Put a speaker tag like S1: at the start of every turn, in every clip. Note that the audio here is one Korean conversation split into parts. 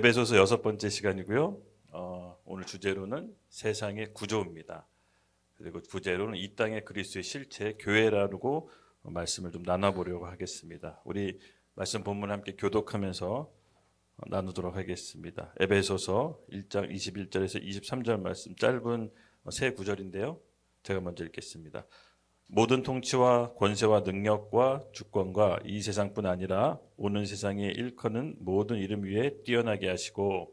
S1: 에베소서 6번째 시간이고요. 오늘 주제로는 세상의 구조입니다. 그리고 부제로는 이 땅의 그리스도의 실체 교회라고 말씀을 좀 나눠보려고 하겠습니다. 우리 말씀 본문 함께 교독하면서 나누도록 하겠습니다. 에베소서 1장 21절에서 23절 말씀, 짧은 세 구절인데요. 제가 먼저 읽겠습니다. 모든 통치와 권세와 능력과 주권과 이 세상뿐 아니라 오는 세상에 일컫는 모든 이름 위에 뛰어나게 하시고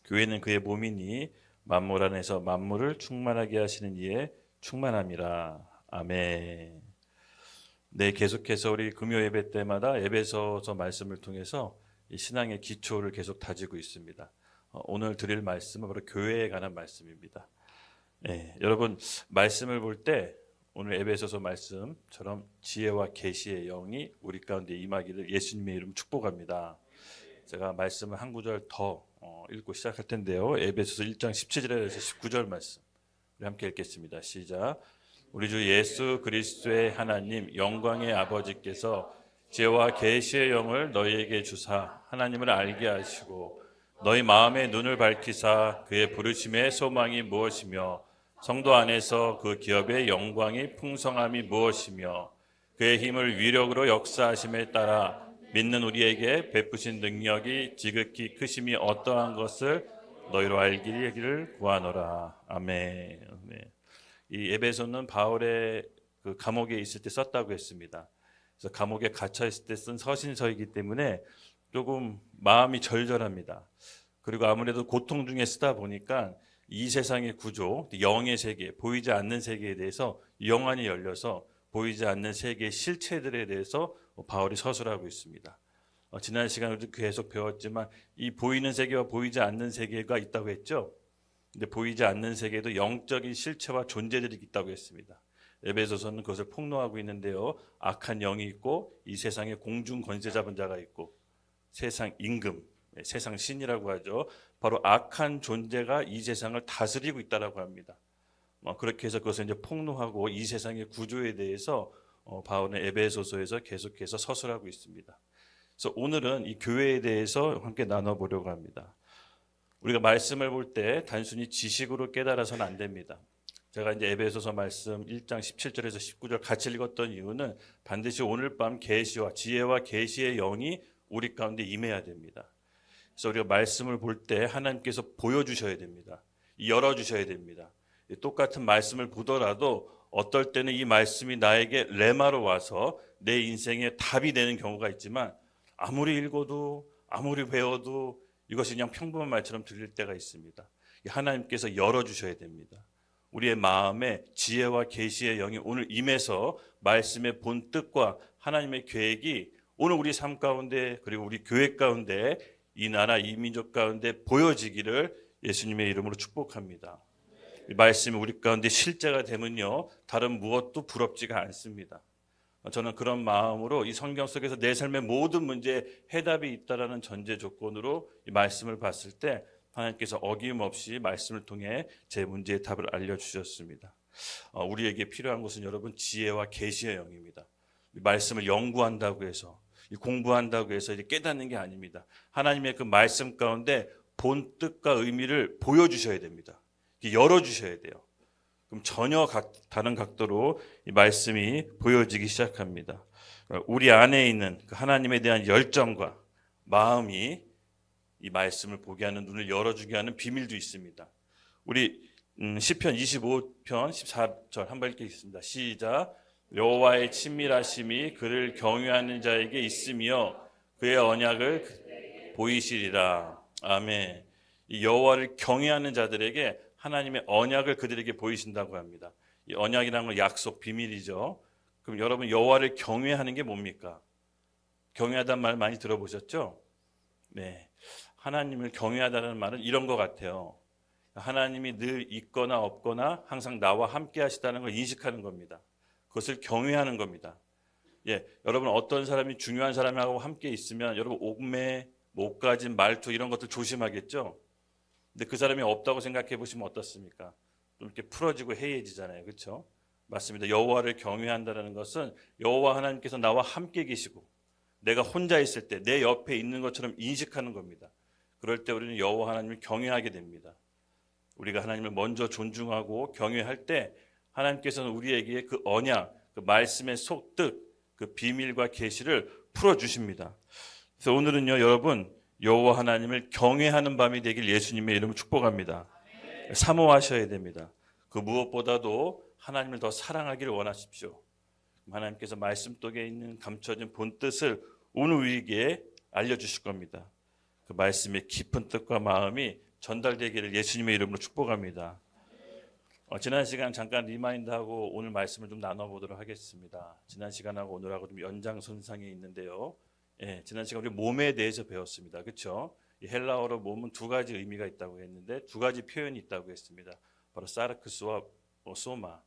S1: 교회는 그의 몸이니 만물 안에서 만물을 충만하게 하시는 이에 충만함이라. 아멘. 네, 계속해서 우리 금요 예배 때마다 에베소서 말씀을 통해서 이 신앙의 기초를 계속 다지고 있습니다. 오늘 드릴 말씀은 바로 교회에 관한 말씀입니다. 네, 여러분 말씀을 볼 때 오늘 에베소서 말씀처럼 지혜와 계시의 영이 우리 가운데 임하기를 예수님의 이름 축복합니다. 제가 말씀을 한 구절 더 읽고 시작할 텐데요. 에베소서 1장 17절에서 19절 말씀 우리 함께 읽겠습니다. 시작. 우리 주 예수 그리스도의 하나님 영광의 아버지께서 지혜와 계시의 영을 너희에게 주사 하나님을 알게 하시고 너희 마음의 눈을 밝히사 그의 부르심의 소망이 무엇이며 성도 안에서 그 기업의 영광이 풍성함이 무엇이며 그의 힘을 위력으로 역사하심에 따라 믿는 우리에게 베푸신 능력이 지극히 크심이 어떠한 것을 너희로 알기를 구하노라. 아멘. 이 에베소는 바울의 그 감옥에 있을 때 썼다고 했습니다. 그래서 감옥에 갇혀 있을 때 쓴 서신서이기 때문에 조금 마음이 절절합니다. 그리고 아무래도 고통 중에 쓰다 보니까 이 세상의 구조, 영의 세계, 보이지 않는 세계에 대해서 영안이 열려서 보이지 않는 세계의 실체들에 대해서 바울이 서술하고 있습니다. 지난 시간에도 계속 배웠지만 이 보이는 세계와 보이지 않는 세계가 있다고 했죠. 근데 보이지 않는 세계에도 영적인 실체와 존재들이 있다고 했습니다. 에베소서는 그것을 폭로하고 있는데요. 악한 영이 있고 이 세상에 공중 권세 잡은 자가 있고 세상 임금, 세상 신이라고 하죠. 바로 악한 존재가 이 세상을 다스리고 있다라고 합니다. 그렇게 해서 그것을 이제 폭로하고 이 세상의 구조에 대해서 바울은 에베소서에서 계속해서 서술하고 있습니다. 그래서 오늘은 이 교회에 대해서 함께 나눠보려고 합니다. 우리가 말씀을 볼 때 단순히 지식으로 깨달아서는 안 됩니다. 제가 이제 에베소서 말씀 1장 17절에서 19절 같이 읽었던 이유는 반드시 오늘 밤 계시와 지혜와 계시의 영이 우리 가운데 임해야 됩니다. 그래서 우리가 말씀을 볼 때 하나님께서 보여주셔야 됩니다. 열어주셔야 됩니다. 똑같은 말씀을 보더라도 어떨 때는 이 말씀이 나에게 레마로 와서 내 인생에 답이 되는 경우가 있지만 아무리 읽어도 아무리 배워도 이것이 그냥 평범한 말처럼 들릴 때가 있습니다. 하나님께서 열어주셔야 됩니다. 우리의 마음에 지혜와 계시의 영이 오늘 임해서 말씀의 본 뜻과 하나님의 계획이 오늘 우리 삶 가운데 그리고 우리 교회 가운데 이 나라 이 민족 가운데 보여지기를 예수님의 이름으로 축복합니다. 이 말씀이 우리 가운데 실제가 되면요 다른 무엇도 부럽지가 않습니다. 저는 그런 마음으로 이 성경 속에서 내 삶의 모든 문제에 해답이 있다라는 전제 조건으로 이 말씀을 봤을 때 하나님께서 어김없이 말씀을 통해 제 문제의 답을 알려주셨습니다. 우리에게 필요한 것은 여러분 지혜와 계시의 영입니다. 이 말씀을 연구한다고 해서 공부한다고 해서 이제 깨닫는 게 아닙니다. 하나님의 그 말씀 가운데 본 뜻과 의미를 보여주셔야 됩니다. 열어주셔야 돼요. 그럼 전혀 다른 각도로 이 말씀이 보여지기 시작합니다. 우리 안에 있는 그 하나님에 대한 열정과 마음이 이 말씀을 보게 하는 눈을 열어주게 하는 비밀도 있습니다. 우리 시편 25편 14절 한번 읽겠습니다. 시작. 여호와의 친밀하심이 그를 경외하는 자에게 있으며 그의 언약을 보이시리라. 아멘. 이 여호와를 경외하는 자들에게 하나님의 언약을 그들에게 보이신다고 합니다. 이 언약이라는 건 약속, 비밀이죠. 그럼 여러분 여호와를 경외하는 게 뭡니까? 경외하다는 말 많이 들어보셨죠? 네, 하나님을 경외하다는 말은 이런 것 같아요. 하나님이 늘 있거나 없거나 항상 나와 함께 하시다는 걸 인식하는 겁니다. 그것을 경외하는 겁니다. 예, 여러분 어떤 사람이 중요한 사람하고 함께 있으면 여러분 옥매, 목가짐, 말투 이런 것들 조심하겠죠? 근데 그 사람이 없다고 생각해 보시면 어떻습니까? 좀 이렇게 풀어지고 해이해지잖아요. 그렇죠? 맞습니다. 여호와를 경외한다는 것은 여호와 하나님께서 나와 함께 계시고 내가 혼자 있을 때 내 옆에 있는 것처럼 인식하는 겁니다. 그럴 때 우리는 여호와 하나님을 경외하게 됩니다. 우리가 하나님을 먼저 존중하고 경외할 때 하나님께서는 우리에게 그 언약, 그 말씀의 속뜻, 그 비밀과 계시를 풀어주십니다. 그래서 오늘은요, 여러분 여호와 하나님을 경외하는 밤이 되길 예수님의 이름으로 축복합니다. 사모하셔야 됩니다. 그 무엇보다도 하나님을 더 사랑하기를 원하십시오. 하나님께서 말씀 속에 있는 감춰진 본뜻을 오늘 우리에게 알려주실 겁니다. 그 말씀의 깊은 뜻과 마음이 전달되기를 예수님의 이름으로 축복합니다. 지난 시간 잠깐 리마인드하고 오늘 말씀을 좀 나눠보도록 하겠습니다. 지난 시간하고 오늘하고 좀 연장선상에 있는데요. 지난 시간 우리 몸에 대해서 배웠습니다. 그렇죠? 이 헬라어로 몸은 두 가지 의미가 있다고 했는데 두 가지 표현이 있다고 했습니다. 바로 사르크스와 소마.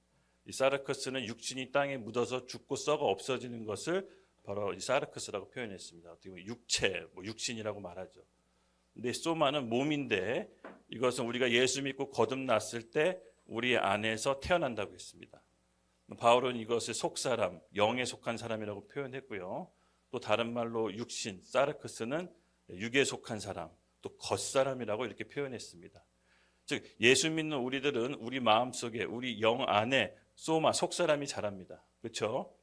S1: 이 사르크스는 육신이 땅에 묻어서 죽고 썩어 없어지는 것을 바로 이 사르크스라고 표현했습니다. 어떻게 보면 육체, 육신이라고 말하죠. 근데 소마는 몸인데 이것은 우리가 예수 믿고 거듭났을 때 우리 안에서 태어난다고 했습니다. 바울은 이것을 속사람, 영에 속한 사람이라고 표현했고요. 또 다른 말로 육신, 사르크스는 육에 속한 사람, 또 겉사람이라고 이렇게 표현했습니다. 즉 예수 믿는 우리들은 우리 마음속에 우리 영 안에 소마, 속사람이 자랍니다. 그렇죠?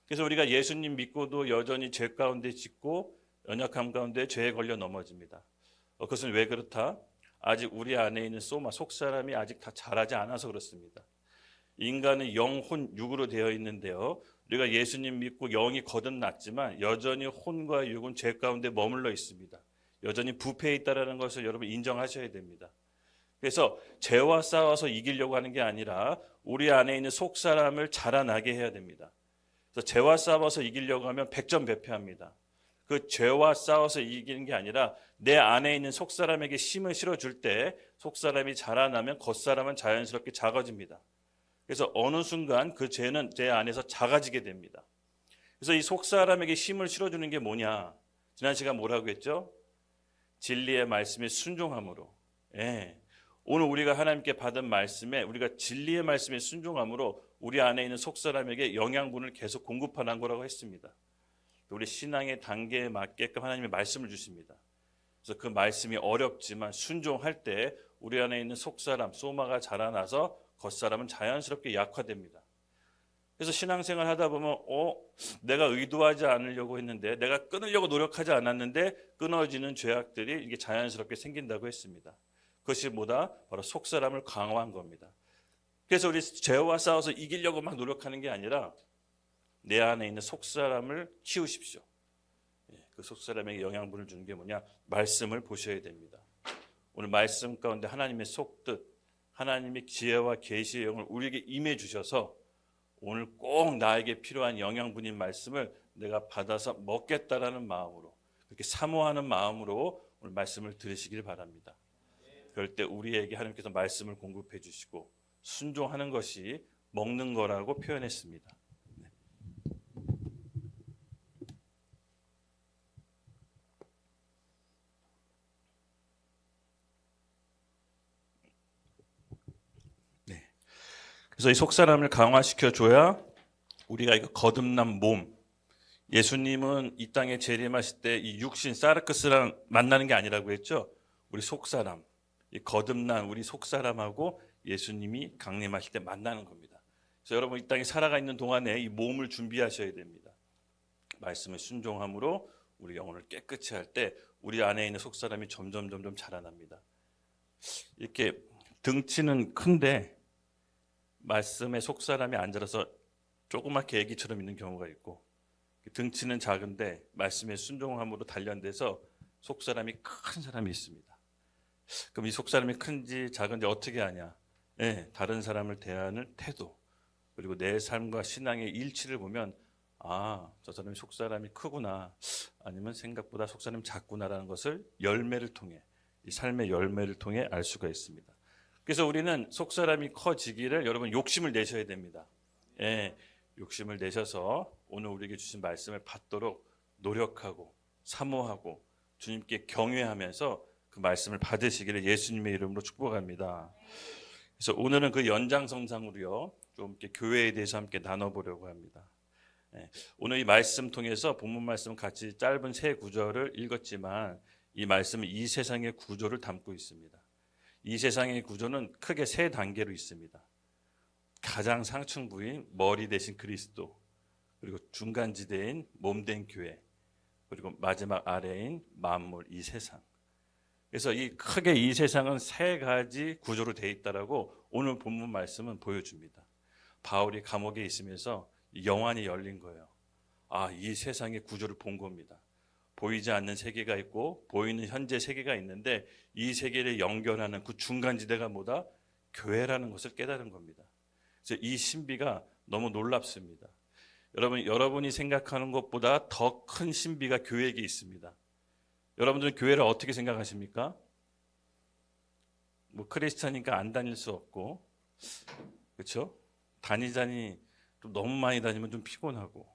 S1: 그래서 우리가 예수님 믿고도 여전히 죄 가운데 짓고 연약함 가운데 죄에 걸려 넘어집니다. 그것은 왜 그렇다? 아직 우리 안에 있는 소마, 속사람이 아직 다 자라지 않아서 그렇습니다. 인간은 영, 혼, 육으로 되어 있는데요. 우리가 예수님 믿고 영이 거듭났지만 여전히 혼과 육은 죄 가운데 머물러 있습니다. 여전히 부패해 있다는 것을 여러분 인정하셔야 됩니다. 그래서 죄와 싸워서 이기려고 하는 게 아니라 우리 안에 있는 속사람을 자라나게 해야 됩니다. 그래서 죄와 싸워서 이기려고 하면 백전백패합니다. 그 죄와 싸워서 이기는 게 아니라 내 안에 있는 속사람에게 힘을 실어줄 때 속사람이 자라나면 겉사람은 자연스럽게 작아집니다. 그래서 어느 순간 그 죄는 제 안에서 작아지게 됩니다. 그래서 이 속사람에게 힘을 실어주는 게 뭐냐? 지난 시간 뭐라고 했죠? 진리의 말씀에 순종함으로. 오늘 우리가 하나님께 받은 말씀에 우리가 진리의 말씀에 순종함으로 우리 안에 있는 속사람에게 영양분을 계속 공급하는 거라고 했습니다. 우리 신앙의 단계에 맞게끔 하나님의 말씀을 주십니다. 그래서 그 말씀이 어렵지만 순종할 때 우리 안에 있는 속사람, 소마가 자라나서 겉사람은 자연스럽게 약화됩니다. 그래서 신앙생활 하다 보면 내가 의도하지 않으려고 했는데 내가 끊으려고 노력하지 않았는데 끊어지는 죄악들이 이게 자연스럽게 생긴다고 했습니다. 그것이 뭐다? 바로 속사람을 강화한 겁니다. 그래서 우리 죄와 싸워서 이기려고 막 노력하는 게 아니라 내 안에 있는 속사람을 키우십시오. 그 속사람에게 영양분을 주는 게 뭐냐? 말씀을 보셔야 됩니다. 오늘 말씀 가운데 하나님의 속뜻, 하나님의 지혜와 계시의 영을 우리에게 임해 주셔서 오늘 꼭 나에게 필요한 영양분인 말씀을 내가 받아서 먹겠다라는 마음으로, 그렇게 사모하는 마음으로 오늘 말씀을 들으시길 바랍니다. 그럴 때 우리에게 하나님께서 말씀을 공급해 주시고 순종하는 것이 먹는 거라고 표현했습니다. 그래서 이 속사람을 강화시켜 줘야 우리가 이거 거듭난 몸, 예수님은 이 땅에 재림하실 때 이 육신 사르크스랑 만나는 게 아니라고 했죠. 우리 속사람, 이 거듭난 우리 속사람하고 예수님이 강림하실 때 만나는 겁니다. 그래서 여러분 이 땅에 살아가 있는 동안에 이 몸을 준비하셔야 됩니다. 말씀을 순종함으로 우리 영혼을 깨끗이 할 때 우리 안에 있는 속사람이 점점 자라납니다. 이렇게 등치는 큰데 말씀에 속사람이 안 자라서 조그맣게 애기처럼 있는 경우가 있고, 등치는 작은데 말씀에 순종함으로 단련돼서 속사람이 큰 사람이 있습니다. 그럼 이 속사람이 큰지 작은지 어떻게 아냐? 다른 사람을 대하는 태도, 그리고 내 삶과 신앙의 일치를 보면 저 사람이 속사람이 크구나, 아니면 생각보다 속사람이 작구나라는 것을 열매를 통해, 이 삶의 열매를 통해 알 수가 있습니다. 그래서 우리는 속사람이 커지기를 여러분 욕심을 내셔야 됩니다. 욕심을 내셔서 오늘 우리에게 주신 말씀을 받도록 노력하고 사모하고 주님께 경외하면서 그 말씀을 받으시기를 예수님의 이름으로 축복합니다. 그래서 오늘은 그 연장선상으로요, 좀 이렇게 교회에 대해서 함께 나눠보려고 합니다. 예, 오늘 이 말씀 통해서 본문 말씀 같이 짧은 세 구절을 읽었지만 이 말씀은 이 세상의 구조를 담고 있습니다. 이 세상의 구조는 크게 세 단계로 있습니다. 가장 상층부인 머리 대신 그리스도, 그리고 중간지대인 몸된 교회, 그리고 마지막 아래인 만물, 이 세상. 그래서 이 크게 이 세상은 세 가지 구조로 되어 있다라고 오늘 본문 말씀은 보여줍니다. 바울이 감옥에 있으면서 영안이 열린 거예요. 아, 이 세상의 구조를 본 겁니다. 보이지 않는 세계가 있고 보이는 현재 세계가 있는데 이 세계를 연결하는 그 중간지대가 뭐다? 교회라는 것을 깨달은 겁니다. 그래서 이 신비가 너무 놀랍습니다. 여러분이 생각하는 것보다 더 큰 신비가 교회에게 있습니다. 여러분들은 교회를 어떻게 생각하십니까? 뭐 크리스찬이니까 안 다닐 수 없고, 그렇죠? 다니자니 좀 너무 많이 다니면 좀 피곤하고,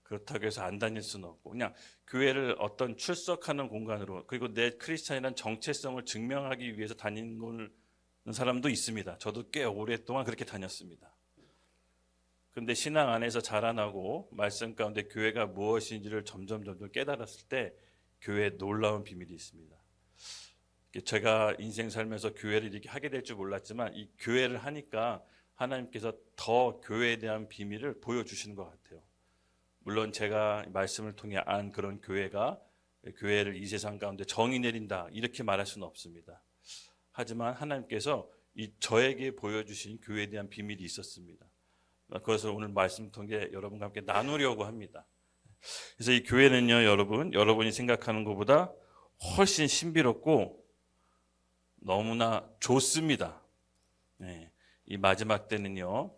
S1: 그렇다고 해서 안 다닐 수는 없고, 그냥 교회를 어떤 출석하는 공간으로, 그리고 내 크리스찬이라는 정체성을 증명하기 위해서 다니는 사람도 있습니다. 저도 꽤 오랫동안 그렇게 다녔습니다. 그런데 신앙 안에서 자라나고 말씀 가운데 교회가 무엇인지를 점점 깨달았을 때 교회에 놀라운 비밀이 있습니다. 제가 인생 살면서 교회를 이렇게 하게 될 줄 몰랐지만 이 교회를 하니까 하나님께서 더 교회에 대한 비밀을 보여주시는 것 같아요. 물론 제가 말씀을 통해 안 그런 교회가 교회를 이 세상 가운데 정의 내린다 이렇게 말할 수는 없습니다. 하지만 하나님께서 저에게 보여주신 교회에 대한 비밀이 있었습니다. 그것을 오늘 말씀 통해 여러분과 함께 나누려고 합니다. 그래서 이 교회는요, 여러분이 생각하는 것보다 훨씬 신비롭고 너무나 좋습니다. 네, 이 마지막 때는요,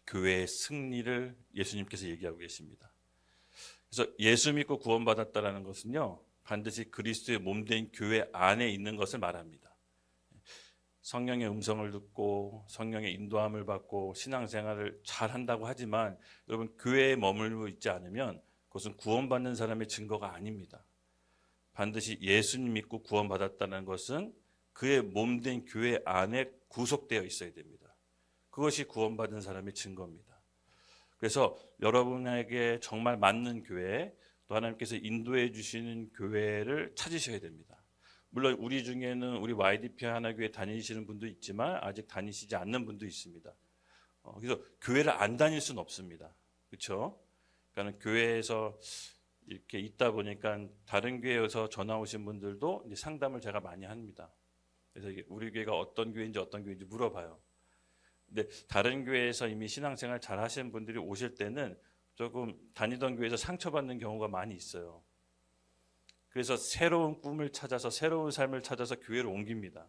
S1: 교회의 승리를 예수님께서 얘기하고 계십니다. 그래서 예수 믿고 구원받았다라는 것은요, 반드시 그리스도의 몸된 교회 안에 있는 것을 말합니다. 성령의 음성을 듣고 성령의 인도함을 받고 신앙생활을 잘 한다고 하지만 여러분 교회에 머물고 있지 않으면 그것은 구원받는 사람의 증거가 아닙니다. 반드시 예수님 믿고 구원받았다는 것은 그의 몸된 교회 안에 구속되어 있어야 됩니다. 그것이 구원받은 사람의 증거입니다. 그래서 여러분에게 정말 맞는 교회, 또 하나님께서 인도해 주시는 교회를 찾으셔야 됩니다. 물론 우리 중에는 우리 YDP 하나교회 다니시는 분도 있지만 아직 다니시지 않는 분도 있습니다. 그래서 교회를 안 다닐 수는 없습니다. 그렇죠? 그러니까 교회에서 이렇게 있다 보니까 다른 교회에서 전화 오신 분들도 이제 상담을 제가 많이 합니다. 그래서 우리 교회가 어떤 교회인지 물어봐요. 근데 다른 교회에서 이미 신앙생활 잘 하시는 분들이 오실 때는 조금 다니던 교회에서 상처받는 경우가 많이 있어요. 그래서 새로운 꿈을 찾아서 새로운 삶을 찾아서 교회를 옮깁니다.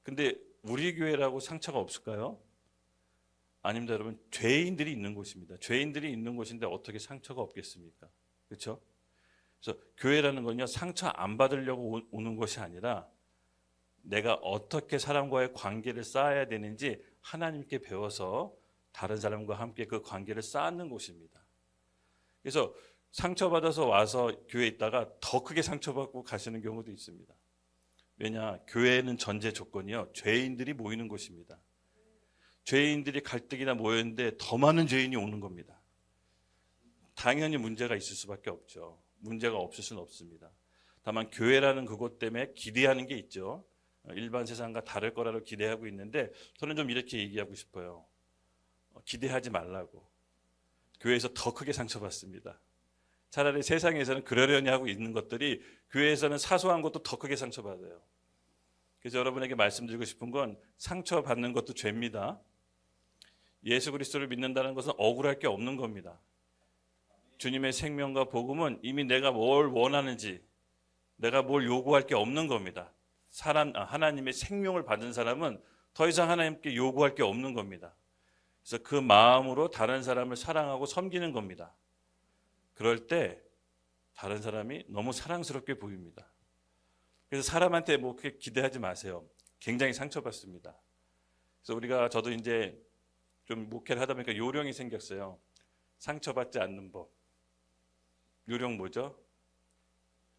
S1: 근데 우리 교회라고 상처가 없을까요? 아닙니다, 여러분. 죄인들이 있는 곳입니다. 죄인들이 있는 곳인데 어떻게 상처가 없겠습니까? 그렇죠? 그래서 교회라는 건요, 상처 안 받으려고 오는 것이 아니라 내가 어떻게 사람과의 관계를 쌓아야 되는지 하나님께 배워서 다른 사람과 함께 그 관계를 쌓는 곳입니다. 그래서 상처받아서 와서 교회에 있다가 더 크게 상처받고 가시는 경우도 있습니다. 왜냐? 교회는 전제 조건이요, 죄인들이 모이는 곳입니다. 죄인들이 가뜩이나 모였는데 더 많은 죄인이 오는 겁니다. 당연히 문제가 있을 수밖에 없죠. 문제가 없을 수는 없습니다. 다만 교회라는 그곳 때문에 기대하는 게 있죠. 일반 세상과 다를 거라고 기대하고 있는데 저는 좀 이렇게 얘기하고 싶어요. 기대하지 말라고. 교회에서 더 크게 상처받습니다. 차라리 세상에서는 그러려니 하고 있는 것들이 교회에서는 사소한 것도 더 크게 상처받아요. 그래서 여러분에게 말씀드리고 싶은 건 상처받는 것도 죄입니다. 예수 그리스도를 믿는다는 것은 억울할 게 없는 겁니다. 주님의 생명과 복음은 이미 내가 뭘 원하는지, 내가 뭘 요구할 게 없는 겁니다. 하나님의 생명을 받은 사람은 더 이상 하나님께 요구할 게 없는 겁니다. 그래서 그 마음으로 다른 사람을 사랑하고 섬기는 겁니다. 그럴 때 다른 사람이 너무 사랑스럽게 보입니다. 그래서 사람한테 뭐 그렇게 기대하지 마세요. 굉장히 상처받습니다. 그래서 저도 이제 좀 목회를 하다 보니까 요령이 생겼어요. 상처받지 않는 법. 요령 뭐죠?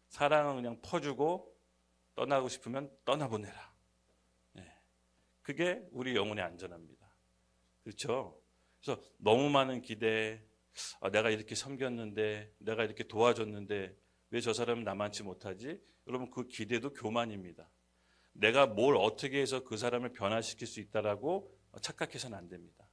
S1: 사랑은 그냥 퍼주고 떠나고 싶으면 떠나보내라. 네. 그게 우리 영혼의 안전합니다. 그렇죠? 그래서 너무 많은 기대, 내가 이렇게 섬겼는데, 내가 이렇게 도와줬는데 왜 저 사람은 나만치 못하지? 여러분, 그 기대도 교만입니다. 내가 뭘 어떻게 해서 그 사람을 변화시킬 수 있다라고 착각해서는 안 됩니다.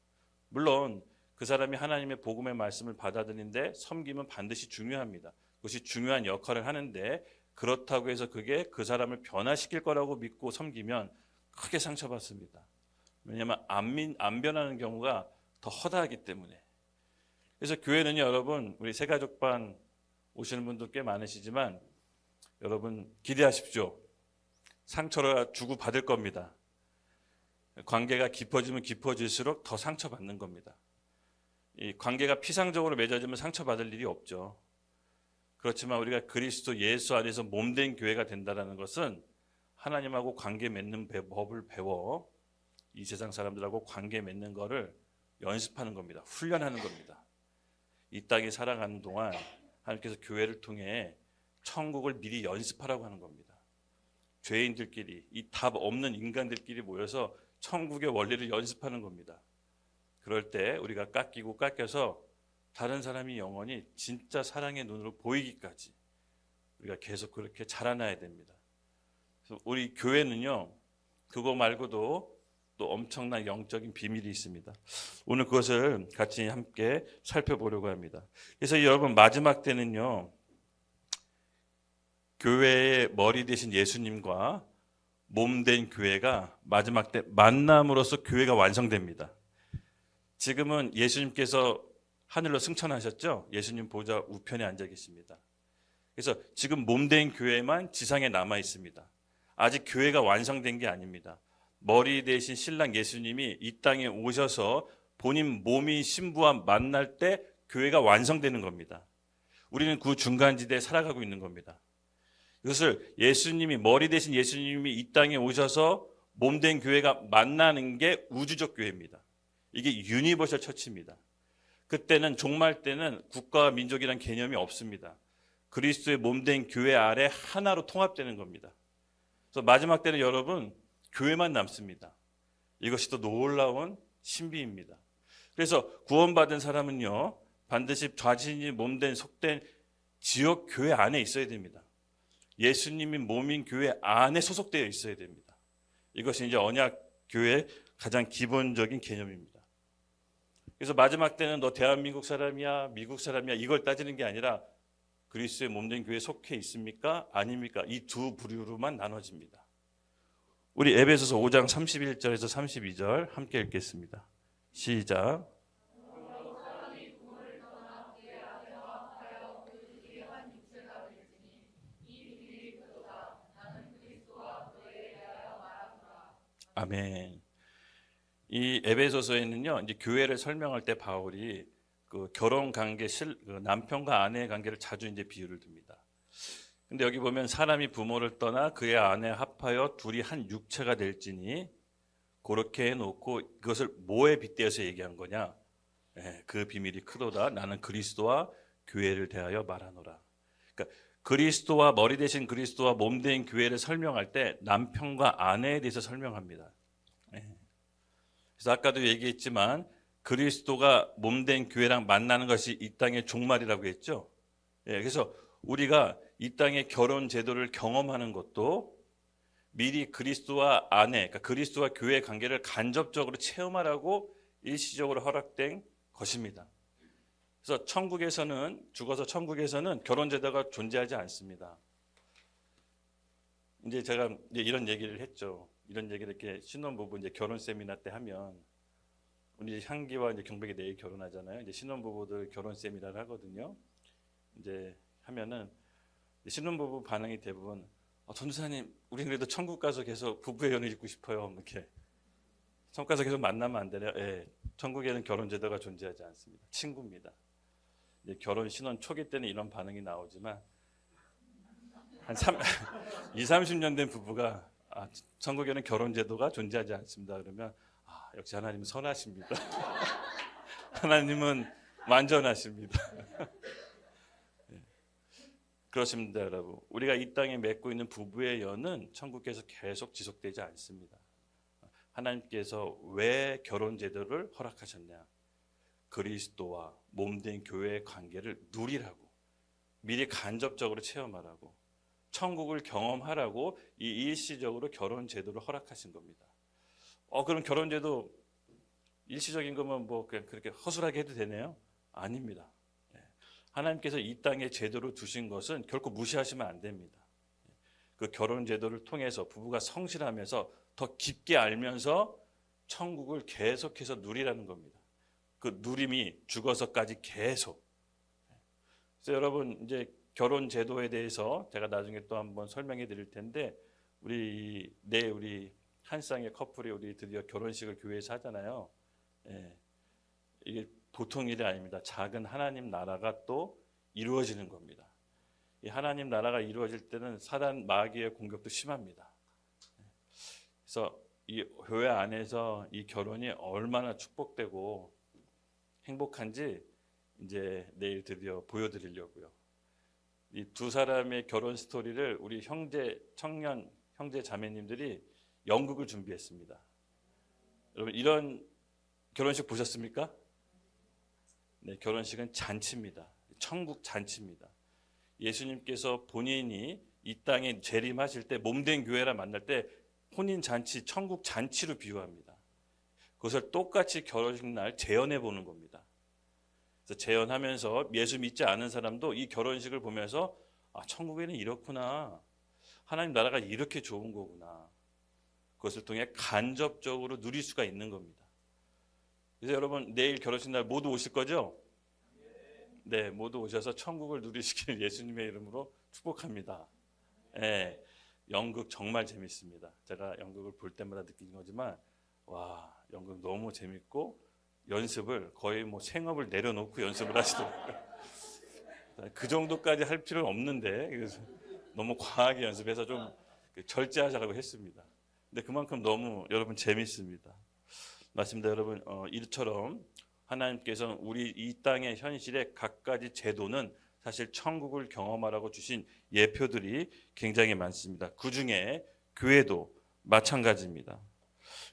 S1: 물론 그 사람이 하나님의 복음의 말씀을 받아들이는데 섬김은 반드시 중요합니다. 그것이 중요한 역할을 하는데, 그렇다고 해서 그게 그 사람을 변화시킬 거라고 믿고 섬기면 크게 상처받습니다. 왜냐하면 안 변하는 경우가 더 허다하기 때문에. 그래서 교회는요, 여러분, 우리 새가족반 오시는 분들 꽤 많으시지만 여러분 기대하십시오. 상처를 주고 받을 겁니다. 관계가 깊어지면 깊어질수록 더 상처받는 겁니다. 이 관계가 피상적으로 맺어지면 상처받을 일이 없죠. 그렇지만 우리가 그리스도 예수 안에서 몸된 교회가 된다는 것은 하나님하고 관계 맺는 법을 배워 이 세상 사람들하고 관계 맺는 거를 연습하는 겁니다. 훈련하는 겁니다. 이 땅에 살아가는 동안 하나님께서 교회를 통해 천국을 미리 연습하라고 하는 겁니다. 죄인들끼리, 이 답 없는 인간들끼리 모여서 천국의 원리를 연습하는 겁니다. 그럴 때 우리가 깎여서 다른 사람이 영원히 진짜 사랑의 눈으로 보이기까지 우리가 계속 그렇게 자라나야 됩니다. 그래서 우리 교회는요, 그거 말고도 또 엄청난 영적인 비밀이 있습니다. 오늘 그것을 같이 함께 살펴보려고 합니다. 그래서 여러분, 마지막 때는요, 교회의 머리 되신 예수님과 몸된 교회가 마지막 때 만남으로써 교회가 완성됩니다. 지금은 예수님께서 하늘로 승천하셨죠? 예수님 보좌 우편에 앉아 계십니다. 그래서 지금 몸된 교회만 지상에 남아 있습니다. 아직 교회가 완성된 게 아닙니다. 머리 대신 신랑 예수님이 이 땅에 오셔서 본인 몸인 신부와 만날 때 교회가 완성되는 겁니다. 우리는 그 중간지대에 살아가고 있는 겁니다. 이것을 예수님이, 머리 대신 예수님이 이 땅에 오셔서 몸된 교회가 만나는 게 우주적 교회입니다. 이게 유니버셜 처치입니다. 그때는, 종말 때는 국가와 민족이란 개념이 없습니다. 그리스도의 몸된 교회 아래 하나로 통합되는 겁니다. 그래서 마지막 때는 여러분, 교회만 남습니다. 이것이 또 놀라운 신비입니다. 그래서 구원받은 사람은요, 반드시 자신이 몸된 속된 지역 교회 안에 있어야 됩니다. 예수님이 몸인 교회 안에 소속되어 있어야 됩니다. 이것이 이제 언약 교회의 가장 기본적인 개념입니다. 그래서 마지막 때는 너 대한민국 사람이야, 미국 사람이야, 이걸 따지는 게 아니라 그리스도의 몸된 교회에 속해 있습니까? 아닙니까? 이 두 부류로만 나눠집니다. 우리 에베소서 5장 31절에서 32절 함께 읽겠습니다. 시작. 아멘. 이 에베소서에는요, 이제 교회를 설명할 때 바울이 그 결혼 관계, 남편과 아내의 관계를 자주 이제 비유를 듭니다. 근데 여기 보면 사람이 부모를 떠나 그의 아내 합하여 둘이 한 육체가 될지니, 그렇게 해놓고 그것을 뭐에 빗대어서 얘기한 거냐? 그 비밀이 크도다. 나는 그리스도와 교회를 대하여 말하노라. 그러니까 그리스도와, 머리 대신 그리스도와 몸 된 교회를 설명할 때 남편과 아내에 대해서 설명합니다. 그래서 아까도 얘기했지만 그리스도가 몸 된 교회랑 만나는 것이 이 땅의 종말이라고 했죠. 그래서 우리가 이 땅의 결혼 제도를 경험하는 것도 미리 그리스도와 아내, 그러니까 그리스도와 교회의 관계를 간접적으로 체험하라고 일시적으로 허락된 것입니다. 그래서 죽어서 천국에서는 결혼 제도가 존재하지 않습니다. 이제 제가 이제 이런 얘기를 했죠. 이런 얘기를 이렇게 신혼부부 이제 결혼 세미나 때 하면, 우리 향기와 이제 경백이 내일 결혼하잖아요. 이제 신혼부부들 결혼 세미나를 하거든요. 이제 하면은 신혼부부 반응이 대부분, 전도사님, 우리는 그래도 천국 가서 계속 부부의 연을 잇고 싶어요. 이렇게. 천국 가서 계속 만나면 안 되나요? 천국에는 결혼 제도가 존재하지 않습니다. 친구입니다. 이제 결혼 신혼 초기 때는 이런 반응이 나오지만 한 20, 30년 된 부부가 천국에는 결혼 제도가 존재하지 않습니다. 그러면 역시 하나님은 선하십니다. 하나님은 완전하십니다. 그렇습니다, 여러분. 우리가 이 땅에 맺고 있는 부부의 연은 천국에서 계속 지속되지 않습니다. 하나님께서 왜 결혼 제도를 허락하셨냐? 그리스도와 몸된 교회의 관계를 누리라고, 미리 간접적으로 체험하라고, 천국을 경험하라고 이 일시적으로 결혼 제도를 허락하신 겁니다. 그럼 결혼 제도 일시적인 거면 뭐 그냥 그렇게 허술하게 해도 되네요? 아닙니다. 하나님께서 이 땅에 제도로 두신 것은 결코 무시하시면 안 됩니다. 그 결혼 제도를 통해서 부부가 성실하면서 더 깊게 알면서 천국을 계속해서 누리라는 겁니다. 그 누림이 죽어서까지 계속. 그래서 여러분 이제 결혼 제도에 대해서 제가 나중에 또 한번 설명해 드릴 텐데 내일 우리 한 쌍의 커플이 우리 드디어 결혼식을 교회에서 하잖아요. 이게 보통 일이 아닙니다. 작은 하나님 나라가 또 이루어지는 겁니다. 이 하나님 나라가 이루어질 때는 사단 마귀의 공격도 심합니다. 그래서 이 교회 안에서 이 결혼이 얼마나 축복되고 행복한지 이제 내일 드디어 보여드리려고요. 이 두 사람의 결혼 스토리를 우리 청년 형제 자매님들이 연극을 준비했습니다. 여러분 이런 결혼식 보셨습니까? 네, 결혼식은 잔치입니다. 천국 잔치입니다. 예수님께서 본인이 이 땅에 재림하실 때 몸된 교회라 만날 때 혼인 잔치, 천국 잔치로 비유합니다. 그것을 똑같이 결혼식 날 재현해 보는 겁니다. 그래서 재현하면서 예수 믿지 않은 사람도 이 결혼식을 보면서 천국에는 이렇구나. 하나님 나라가 이렇게 좋은 거구나. 그것을 통해 간접적으로 누릴 수가 있는 겁니다. 그래서 여러분 내일 결혼식 날 모두 오실 거죠? 네, 모두 오셔서 천국을 누리시길 예수님의 이름으로 축복합니다. 네, 연극 정말 재밌습니다. 제가 연극을 볼 때마다 느끼는 거지만 와, 연극 너무 재밌고 연습을 거의 뭐 생업을 내려놓고 연습을 하시더라고요. 그 정도까지 할 필요는 없는데 그래서 너무 과하게 연습해서 좀 절제하자고 했습니다. 근데 그만큼 너무 여러분 재밌습니다. 맞습니다, 여러분. 이처럼 하나님께서는 우리 이 땅의 현실의 갖가지 제도는 사실 천국을 경험하라고 주신 예표들이 굉장히 많습니다. 그 중에 교회도 마찬가지입니다.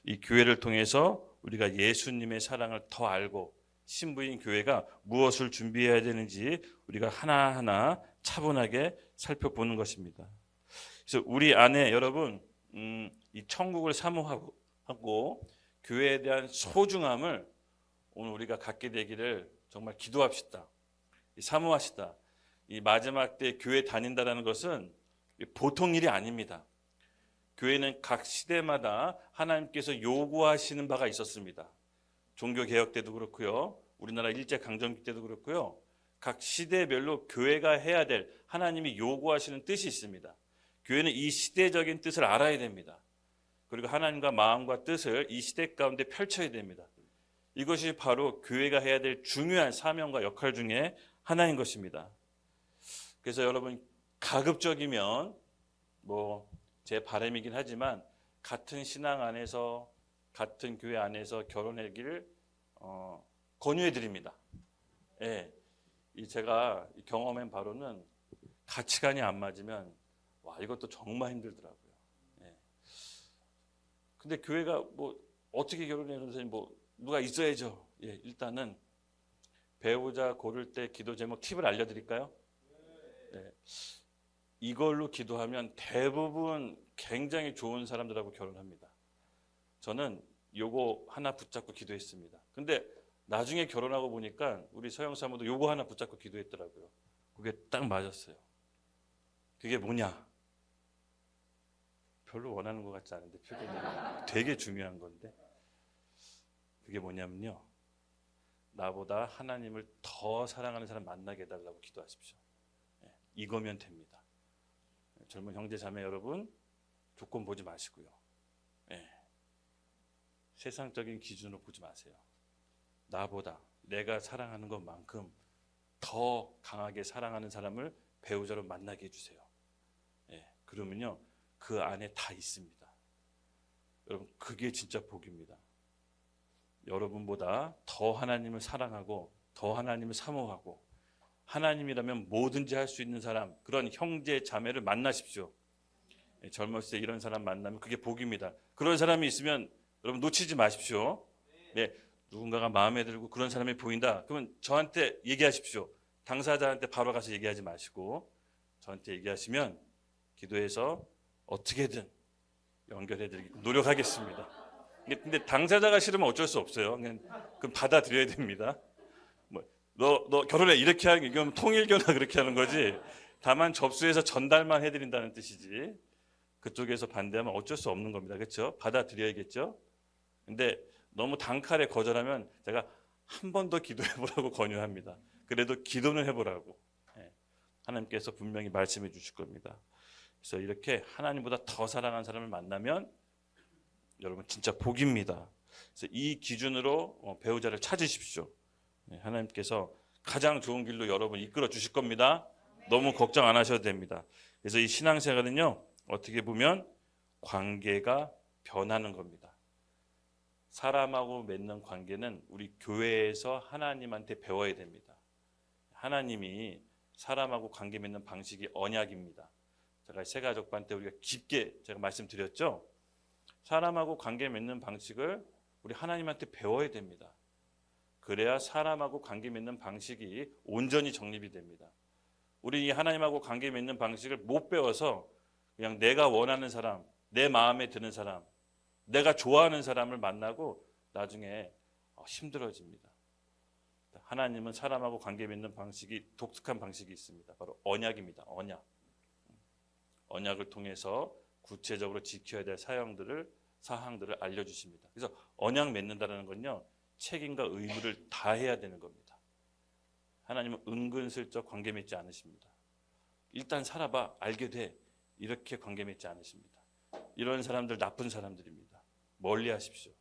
S1: 이 교회를 통해서 우리가 예수님의 사랑을 더 알고 신부인 교회가 무엇을 준비해야 되는지 우리가 하나하나 차분하게 살펴보는 것입니다. 그래서 우리 안에 여러분 이 천국을 사모하고 교회에 대한 소중함을 오늘 우리가 갖게 되기를 정말 기도합시다. 사모하시다. 이 마지막 때 교회 다닌다는 것은 보통 일이 아닙니다. 교회는 각 시대마다 하나님께서 요구하시는 바가 있었습니다. 종교개혁 때도 그렇고요. 우리나라 일제강점기 때도 그렇고요. 각 시대별로 교회가 해야 될 하나님이 요구하시는 뜻이 있습니다. 교회는 이 시대적인 뜻을 알아야 됩니다. 그리고 하나님과 마음과 뜻을 이 시대 가운데 펼쳐야 됩니다. 이것이 바로 교회가 해야 될 중요한 사명과 역할 중에 하나인 것입니다. 그래서 여러분 가급적이면 제 바람이긴 하지만 같은 신앙 안에서 같은 교회 안에서 결혼하기를 권유해 드립니다. 예, 제가 경험한 바로는 가치관이 안 맞으면 이것도 정말 힘들더라고요. 예. 근데 교회가 어떻게 결혼해야 되는지 누가 있어야죠. 예, 일단은 배우자 고를 때 기도 제목 팁을 알려드릴까요? 네. 이걸로 기도하면 대부분 굉장히 좋은 사람들하고 결혼합니다. 저는 요거 하나 붙잡고 기도했습니다. 근데 나중에 결혼하고 보니까 우리 서영 사모도 요거 하나 붙잡고 기도했더라고요. 그게 딱 맞았어요. 그게 뭐냐? 별로 원하는 것 같지 않은데 표정이 되게 중요한 건데 그게 뭐냐면요. 나보다 하나님을 더 사랑하는 사람 만나게 해달라고 기도하십시오. 이거면 됩니다. 젊은 형제 자매 여러분 조건 보지 마시고요. 세상적인 기준으로 보지 마세요. 나보다 내가 사랑하는 것만큼 더 강하게 사랑하는 사람을 배우자로 만나게 해주세요. 그러면요 그 안에 다 있습니다. 여러분 그게 진짜 복입니다. 여러분보다 더 하나님을 사랑하고 더 하나님을 사모하고 하나님이라면 뭐든지 할 수 있는 사람, 그런 형제 자매를 만나십시오. 젊었을 때 이런 사람 만나면 그게 복입니다. 그런 사람이 있으면 여러분 놓치지 마십시오. 네, 누군가가 마음에 들고 그런 사람이 보인다. 그러면 저한테 얘기하십시오. 당사자한테 바로 가서 얘기하지 마시고 저한테 얘기하시면 기도해서 어떻게든 연결해드리기 노력하겠습니다. 근데 당사자가 싫으면 어쩔 수 없어요. 그럼 받아들여야 됩니다. 너 결혼해 이렇게 하는 게 이건 통일교나 그렇게 하는 거지. 다만 접수해서 전달만 해드린다는 뜻이지. 그쪽에서 반대하면 어쩔 수 없는 겁니다. 그렇죠? 받아들여야겠죠. 근데 너무 단칼에 거절하면 제가 한 번 더 기도해보라고 권유합니다. 그래도 기도는 해보라고. 하나님께서 분명히 말씀해 주실 겁니다. 그래서 이렇게 하나님보다 더 사랑하는 사람을 만나면 여러분 진짜 복입니다. 그래서 이 기준으로 배우자를 찾으십시오. 하나님께서 가장 좋은 길로 여러분 이끌어 주실 겁니다. 너무 걱정 안 하셔도 됩니다. 그래서 이 신앙생활은요, 어떻게 보면 관계가 변하는 겁니다. 사람하고 맺는 관계는 우리 교회에서 하나님한테 배워야 됩니다. 하나님이 사람하고 관계 맺는 방식이 언약입니다. 제가 새가족반 때 우리가 깊게 제가 말씀드렸죠. 사람하고 관계 맺는 방식을 우리 하나님한테 배워야 됩니다. 그래야 사람하고 관계 맺는 방식이 온전히 정립이 됩니다. 우리 이 하나님하고 관계 맺는 방식을 못 배워서 그냥 내가 원하는 사람, 내 마음에 드는 사람, 내가 좋아하는 사람을 만나고 나중에 힘들어집니다. 하나님은 사람하고 관계 맺는 방식이 독특한 방식이 있습니다. 바로 언약입니다. 언약. 언약을 통해서 구체적으로 지켜야 될 사항들을 알려주십니다. 그래서 언약 맺는다는 건요, 책임과 의무를 다해야 되는 겁니다. 하나님은 은근슬쩍 관계 맺지 않으십니다. 일단 살아봐, 알게 돼. 이렇게 관계 맺지 않으십니다. 이런 사람들 나쁜 사람들입니다. 멀리 하십시오.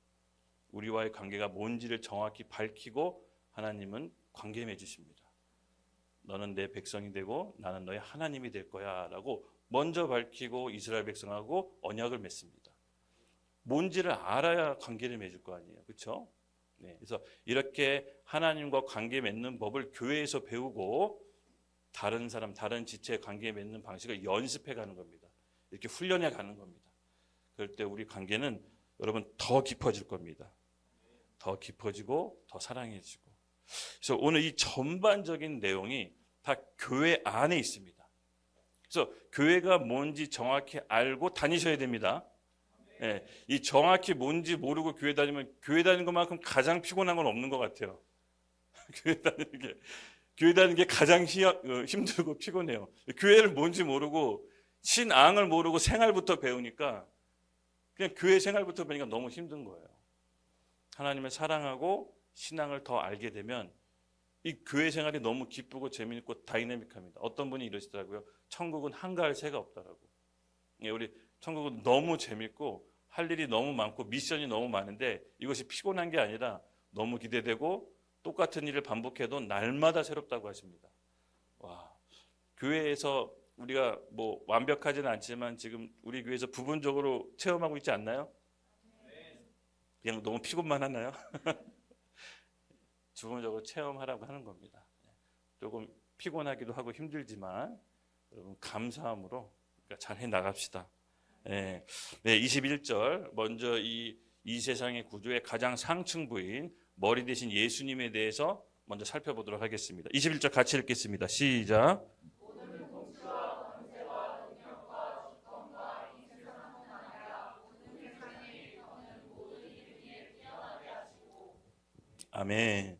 S1: 우리와의 관계가 뭔지를 정확히 밝히고 하나님은 관계 맺으십니다. 너는 내 백성이 되고 나는 너의 하나님이 될 거야 라고 먼저 밝히고 이스라엘 백성하고 언약을 맺습니다. 뭔지를 알아야 관계를 맺을 거 아니에요. 그렇죠? 네, 그래서 이렇게 하나님과 관계 맺는 법을 교회에서 배우고 다른 사람, 다른 지체의 관계 맺는 방식을 연습해 가는 겁니다. 이렇게 훈련해 가는 겁니다. 그럴 때 우리 관계는 여러분 더 깊어질 겁니다. 더 깊어지고 더 사랑해지고. 그래서 오늘 이 전반적인 내용이 다 교회 안에 있습니다. 그래서 교회가 뭔지 정확히 알고 다니셔야 됩니다. 네, 이 정확히 뭔지 모르고 교회 다니는 것만큼 가장 피곤한 건 없는 것 같아요. 교회 다니는 게 가장 힘들고 피곤해요. 교회를 뭔지 모르고 신앙을 모르고 생활부터 배우니까 그냥 교회 생활부터 배우니까 너무 힘든 거예요. 하나님을 사랑하고 신앙을 더 알게 되면 이 교회 생활이 너무 기쁘고 재미있고 다이내믹합니다. 어떤 분이 이러시더라고요. 천국은 한가할 새가 없다라고. 우리 천국은 너무 재밌고 할 일이 너무 많고 미션이 너무 많은데 이것이 피곤한 게 아니라 너무 기대되고 똑같은 일을 반복해도 날마다 새롭다고 하십니다. 와, 교회에서 우리가 뭐 완벽하지는 않지만 지금 우리 교회에서 부분적으로 체험하고 있지 않나요? 그냥 너무 피곤만 하나요? 부분적으로 체험하라고 하는 겁니다. 조금 피곤하기도 하고 힘들지만 여러분 감사함으로 잘 해나갑시다. 네, 21절 먼저 이 세상의 구조의 가장 상층부인 머리 대신 예수님에 대해서 먼저 살펴보도록 하겠습니다. 21절 같이 읽겠습니다. 시작. 아멘.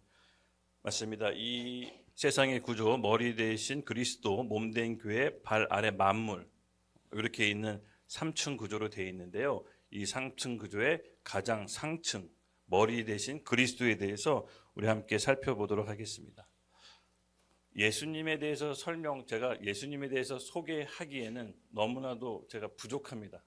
S1: 맞습니다. 이 세상의 구조, 머리 대신 그리스도, 몸된 교회, 발 아래 만물, 이렇게 있는 3층 구조로 되어 있는데요. 이 3층 구조의 가장 상층, 머리 대신 그리스도에 대해서 우리 함께 살펴보도록 하겠습니다. 예수님에 대해서 제가 예수님에 대해서 소개하기에는 너무나도 제가 부족합니다.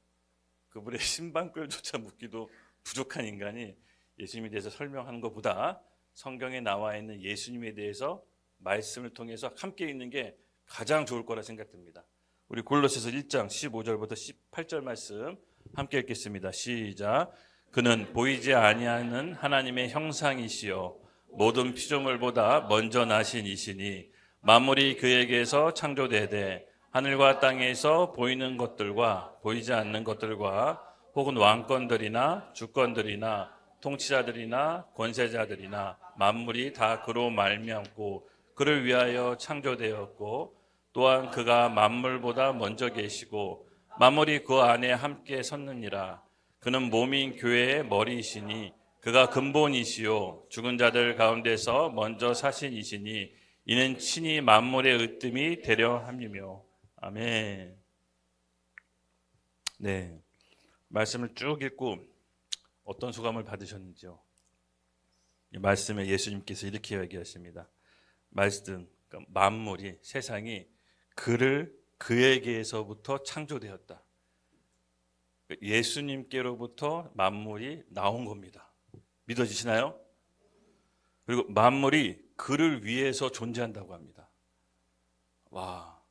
S1: 그분의 신방글조차 묻기도 부족한 인간이 예수님에 대해서 설명하는 것보다 성경에 나와 있는 예수님에 대해서 말씀을 통해서 함께 있는 게 가장 좋을 거라 생각됩니다. 우리 골로새서 1장 15절부터 18절 말씀 함께 읽겠습니다. 시작. 그는 보이지 아니하는 하나님의 형상이시요 모든 피조물보다 먼저 나신 이시니 만물이 그에게서 창조되되 하늘과 땅에서 보이는 것들과 보이지 않는 것들과 혹은 왕권들이나 주권들이나 통치자들이나 권세자들이나 만물이 다 그로 말미암고 그를 위하여 창조되었고 또한 그가 만물보다 먼저 계시고 만물이 그 안에 함께 섰느니라. 그는 몸인 교회의 머리이시니 그가 근본이시요 죽은 자들 가운데서 먼저 사신 이시니 이는 친히 만물의 으뜸이 되려 함이며. 아멘. 네, 말씀을 쭉 읽고 어떤 소감을 받으셨는지요? 이 말씀에 예수님께서 이렇게 얘기하십니다. 말씀, 그러니까 만물이, 세상이 그에게서부터 창조되었다. 예수님께로부터 만물이 나온 겁니다. 믿어지시나요? 그리고 만물이 그를 위해서 존재한다고 합니다. 와,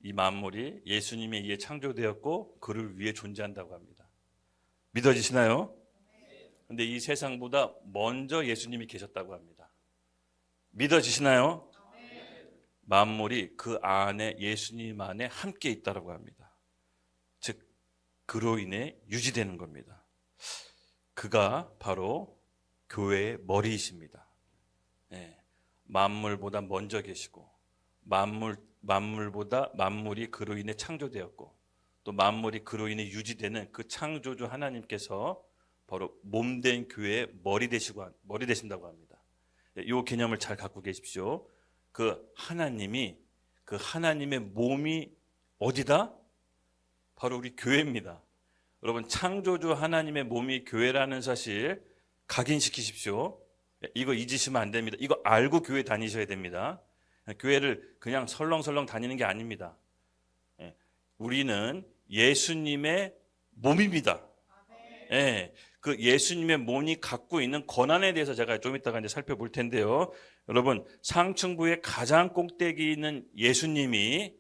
S1: 이 만물이 예수님에 의해 창조되었고 그를 위해 존재한다고 합니다. 믿어지시나요? 근데 이 세상보다 먼저 예수님이 계셨다고 합니다. 믿어지시나요? 만물이 그 안에 예수님 안에 함께 있다고 합니다. 즉 그로 인해 유지되는 겁니다. 그가 바로 교회의 머리이십니다. 네, 만물보다 먼저 계시고 만물보다 만물이 그로 인해 창조되었고 또 만물이 그로 인해 유지되는 그 창조주 하나님께서 바로 몸된 교회의 머리 되신다고 합니다. 이 개념을 잘 갖고 계십시오. 그 하나님의 몸이 어디다? 바로 우리 교회입니다. 여러분, 창조주 하나님의 몸이 교회라는 사실 각인시키십시오. 이거 잊으시면 안 됩니다. 이거 알고 교회 다니셔야 됩니다. 교회를 그냥 설렁설렁 다니는 게 아닙니다. 우리는 예수님의 몸입니다. 그 예수님의 몸이 갖고 있는 권한에 대해서 제가 좀 이따가 이제 살펴볼 텐데요. 여러분, 상층부의 가장 꼭대기 있는 예수님이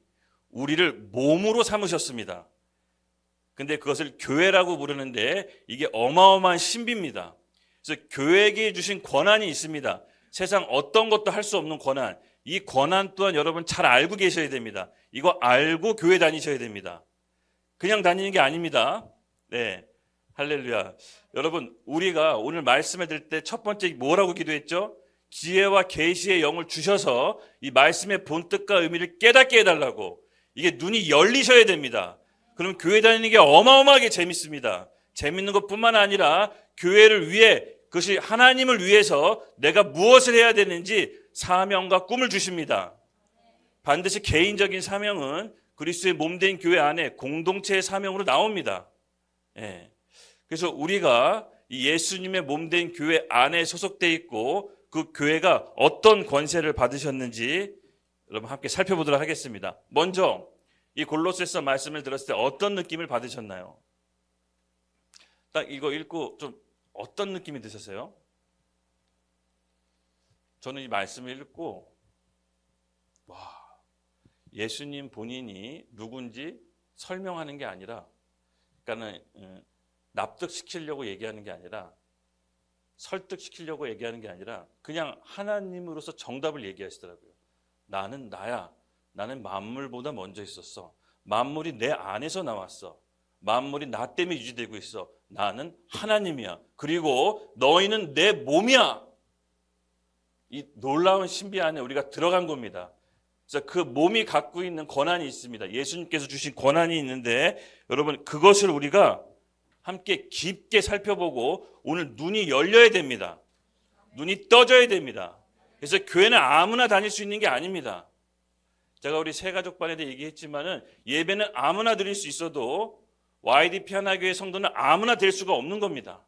S1: 우리를 몸으로 삼으셨습니다. 근데 그것을 교회라고 부르는데 이게 어마어마한 신비입니다. 그래서 교회에게 주신 권한이 있습니다. 세상 어떤 것도 할 수 없는 권한. 이 권한 또한 여러분 잘 알고 계셔야 됩니다. 이거 알고 교회 다니셔야 됩니다. 그냥 다니는 게 아닙니다. 네, 할렐루야. 여러분, 우리가 오늘 말씀을 들을 때 첫 번째 뭐라고 기도했죠? 지혜와 계시의 영을 주셔서 이 말씀의 본뜻과 의미를 깨닫게 해달라고. 이게 눈이 열리셔야 됩니다. 그럼 교회 다니는 게 어마어마하게 재밌습니다. 재밌는 것뿐만 아니라 교회를 위해, 그것이 하나님을 위해서 내가 무엇을 해야 되는지 사명과 꿈을 주십니다. 반드시 개인적인 사명은 그리스도의 몸된 교회 안에 공동체의 사명으로 나옵니다. 그래서 우리가 이 예수님의 몸된 교회 안에 소속되어 있고 그 교회가 어떤 권세를 받으셨는지 여러분 함께 살펴보도록 하겠습니다. 먼저 이 골로새서 말씀을 들었을 때 어떤 느낌을 받으셨나요? 딱 이거 읽고 좀 어떤 느낌이 드셨어요? 저는 이 말씀을 읽고 예수님 본인이 누군지 설명하는 게 아니라, 그러니까는 납득시키려고 얘기하는 게 아니라, 설득시키려고 얘기하는 게 아니라 그냥 하나님으로서 정답을 얘기하시더라고요. 나는 나야. 나는 만물보다 먼저 있었어. 만물이 내 안에서 나왔어. 만물이 나 때문에 유지되고 있어. 나는 하나님이야. 그리고 너희는 내 몸이야. 이 놀라운 신비 안에 우리가 들어간 겁니다. 그래서 그 몸이 갖고 있는 권한이 있습니다. 예수님께서 주신 권한이 있는데 여러분, 그것을 우리가 함께 깊게 살펴보고 오늘 눈이 열려야 됩니다. 눈이 떠져야 됩니다. 그래서 교회는 아무나 다닐 수 있는 게 아닙니다. 제가 우리 새가족반에 대해 얘기했지만은 예배는 아무나 드릴 수 있어도 YDP 하나교회 성도는 아무나 될 수가 없는 겁니다.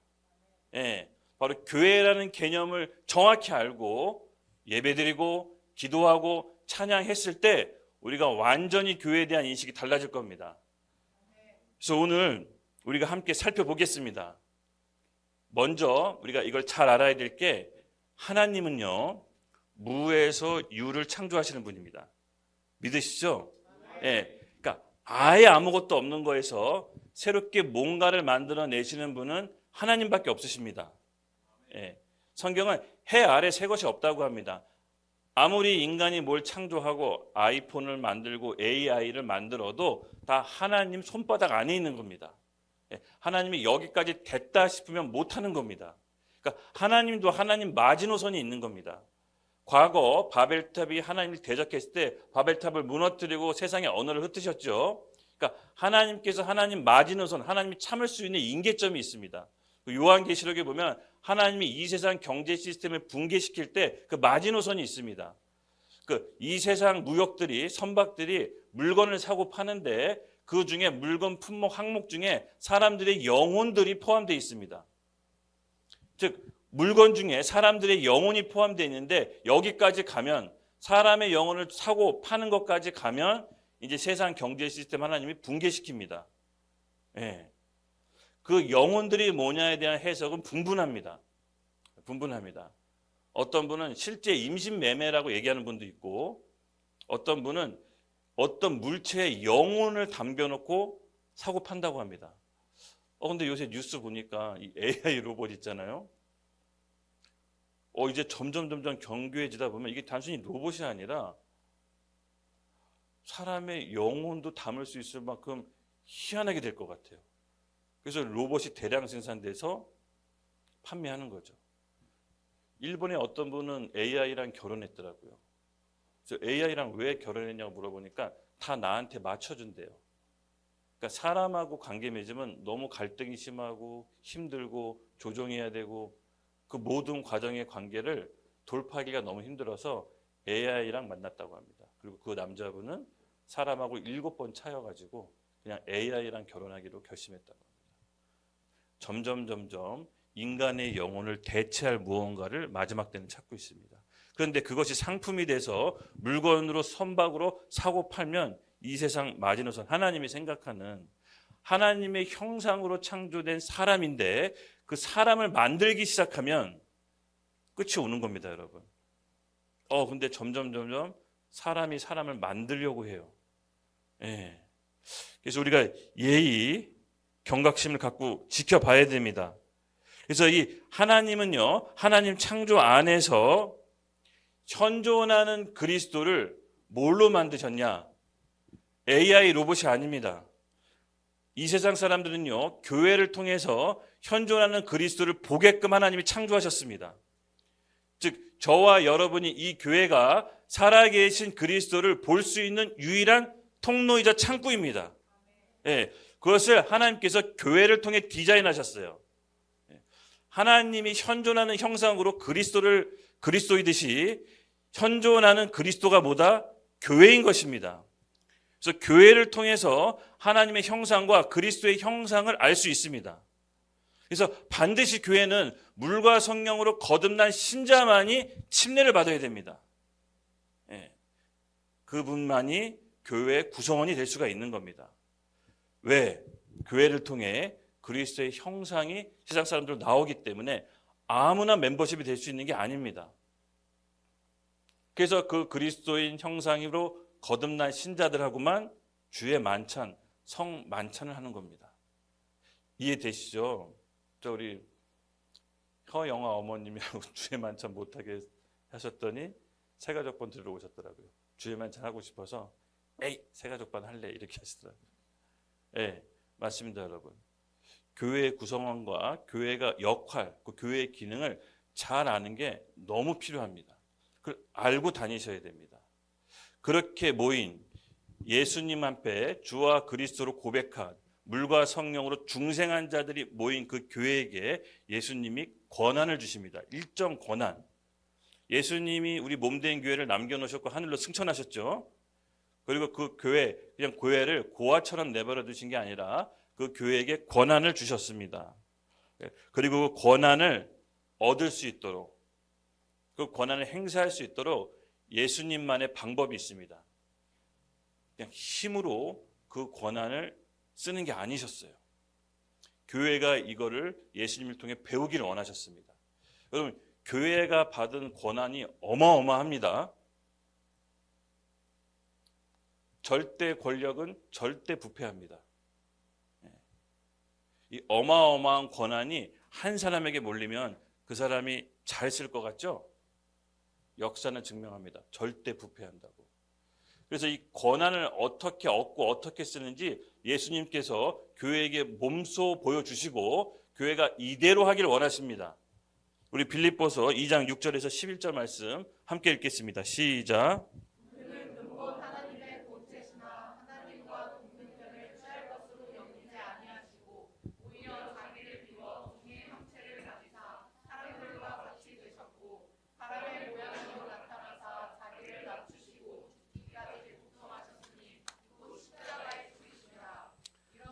S1: 바로 교회라는 개념을 정확히 알고 예배드리고 기도하고 찬양했을 때 우리가 완전히 교회에 대한 인식이 달라질 겁니다. 그래서 오늘 우리가 함께 살펴보겠습니다. 먼저 우리가 이걸 잘 알아야 될 게, 하나님은요 무에서 유를 창조하시는 분입니다. 믿으시죠? 그러니까 아예 아무것도 없는 거에서 새롭게 뭔가를 만들어내시는 분은 하나님밖에 없으십니다. 성경은 해 아래 새 것이 없다고 합니다. 아무리 인간이 뭘 창조하고 아이폰을 만들고 AI를 만들어도 다 하나님 손바닥 안에 있는 겁니다. 하나님이 여기까지 됐다 싶으면 못하는 겁니다. 그러니까 하나님도 하나님 마지노선이 있는 겁니다. 과거 바벨탑이 하나님을 대적했을 때 바벨탑을 무너뜨리고 세상의 언어를 흩으셨죠. 그러니까 하나님께서 하나님 마지노선, 하나님이 참을 수 있는 임계점이 있습니다. 요한계시록에 보면 하나님이 이 세상 경제 시스템을 붕괴시킬 때 그 마지노선이 있습니다. 이 세상 무역들이, 선박들이 물건을 사고 파는데 그 중에 물건 품목 항목 중에 사람들의 영혼들이 포함되어 있습니다. 즉 물건 중에 사람들의 영혼이 포함되어 있는데 여기까지 가면 사람의 영혼을 사고 파는 것까지 가면 이제 세상 경제 시스템 하나님이 붕괴시킵니다. 예. 그 영혼들이 뭐냐에 대한 해석은 분분합니다. 어떤 분은 실제 임신 매매라고 얘기하는 분도 있고 어떤 분은 어떤 물체의 영혼을 담겨놓고 사고 판다고 합니다. 근데 요새 뉴스 보니까 이 AI 로봇 있잖아요. 이제 점점 경교해지다 보면 이게 단순히 로봇이 아니라 사람의 영혼도 담을 수 있을 만큼 희한하게 될 것 같아요. 그래서 로봇이 대량 생산돼서 판매하는 거죠. 일본의 어떤 분은 AI랑 결혼했더라고요. 그래서 AI랑 왜 결혼했냐고 물어보니까 다 나한테 맞춰준대요. 그러니까 사람하고 관계 맺으면 너무 갈등이 심하고 힘들고 조정해야 되고 그 모든 과정의 관계를 돌파하기가 너무 힘들어서 AI랑 만났다고 합니다. 그리고 그 남자분은 사람하고 7번 차여가지고 그냥 AI랑 결혼하기로 결심했다고 합니다. 점점 인간의 영혼을 대체할 무언가를 마지막 때는 찾고 있습니다. 그런데 그것이 상품이 돼서 물건으로 선박으로 사고 팔면 이 세상 마지노선 하나님이 생각하는 하나님의 형상으로 창조된 사람인데 그 사람을 만들기 시작하면 끝이 오는 겁니다, 여러분. 근데 점점 사람이 사람을 만들려고 해요. 예. 그래서 우리가 예의, 경각심을 갖고 지켜봐야 됩니다. 그래서 이 하나님은요, 하나님 창조 안에서 현존하는 그리스도를 뭘로 만드셨냐? AI 로봇이 아닙니다. 이 세상 사람들은요, 교회를 통해서 현존하는 그리스도를 보게끔 하나님이 창조하셨습니다. 즉 저와 여러분이 이 교회가 살아계신 그리스도를 볼 수 있는 유일한 통로이자 창구입니다. 예, 그것을 하나님께서 교회를 통해 디자인하셨어요. 하나님이 현존하는 형상으로 그리스도이듯이 현존하는 그리스도가 뭐다? 교회인 것입니다. 그래서 교회를 통해서 하나님의 형상과 그리스도의 형상을 알 수 있습니다. 그래서 반드시 교회는 물과 성령으로 거듭난 신자만이 침례를 받아야 됩니다. 그분만이 교회의 구성원이 될 수가 있는 겁니다. 왜? 교회를 통해 그리스도의 형상이 세상 사람들로 나오기 때문에 아무나 멤버십이 될 수 있는 게 아닙니다. 그래서 그 그리스도인 형상으로 거듭난 신자들하고만 주의 만찬, 성 만찬을 하는 겁니다. 이해되시죠? 우리 허영아 어머님이라고 주의 만찬 못하게 하셨더니 새가족반 들어오셨더라고요. 주의 만찬 하고 싶어서 에이 새가족반 할래 이렇게 하시더라고요. 네, 맞습니다, 여러분. 교회의 구성원과 교회가 역할, 그 교회의 기능을 잘 아는 게 너무 필요합니다. 알고 다니셔야 됩니다. 그렇게 모인 예수님 앞에 주와 그리스도로 고백한 물과 성령으로 중생한 자들이 모인 그 교회에게 예수님이 권한을 주십니다. 일정 권한. 예수님이 우리 몸된 교회를 남겨놓으셨고 하늘로 승천하셨죠. 그리고 그 교회, 그냥 교회를 고아처럼 내버려 두신 게 아니라 그 교회에게 권한을 주셨습니다. 그리고 그 권한을 얻을 수 있도록, 그 권한을 행사할 수 있도록 예수님만의 방법이 있습니다. 그냥 힘으로 그 권한을 쓰는 게 아니셨어요. 교회가 이거를 예수님을 통해 배우기를 원하셨습니다. 여러분, 교회가 받은 권한이 어마어마합니다. 절대 권력은 절대 부패합니다. 이 어마어마한 권한이 한 사람에게 몰리면 그 사람이 잘 쓸 것 같죠? 역사는 증명합니다. 절대 부패한다고. 그래서 이 권한을 어떻게 얻고 어떻게 쓰는지 예수님께서 교회에게 몸소 보여주시고 교회가 이대로 하길 원하십니다. 우리 빌립보서 2장 6절에서 11절 말씀 함께 읽겠습니다. 시작.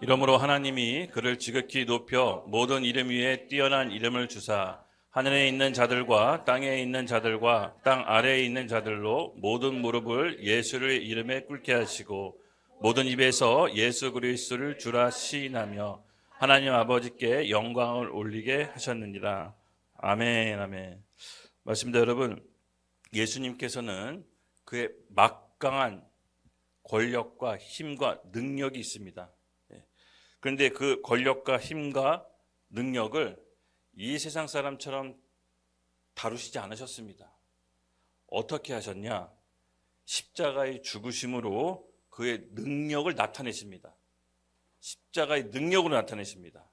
S1: 이러므로 하나님이 그를 지극히 높여 모든 이름 위에 뛰어난 이름을 주사 하늘에 있는 자들과 땅에 있는 자들과 땅 아래에 있는 자들로 모든 무릎을 예수의 이름에 꿇게 하시고 모든 입에서 예수 그리스도를 주라 시인하며 하나님 아버지께 영광을 올리게 하셨느니라. 아멘. 아멘. 맞습니다. 여러분, 예수님께서는 그의 막강한 권력과 힘과 능력이 있습니다. 그런데 그 권력과 힘과 능력을 이 세상 사람처럼 다루시지 않으셨습니다. 어떻게 하셨냐? 십자가의 죽으심으로 그의 능력을 나타내십니다. 십자가의 능력으로 나타내십니다.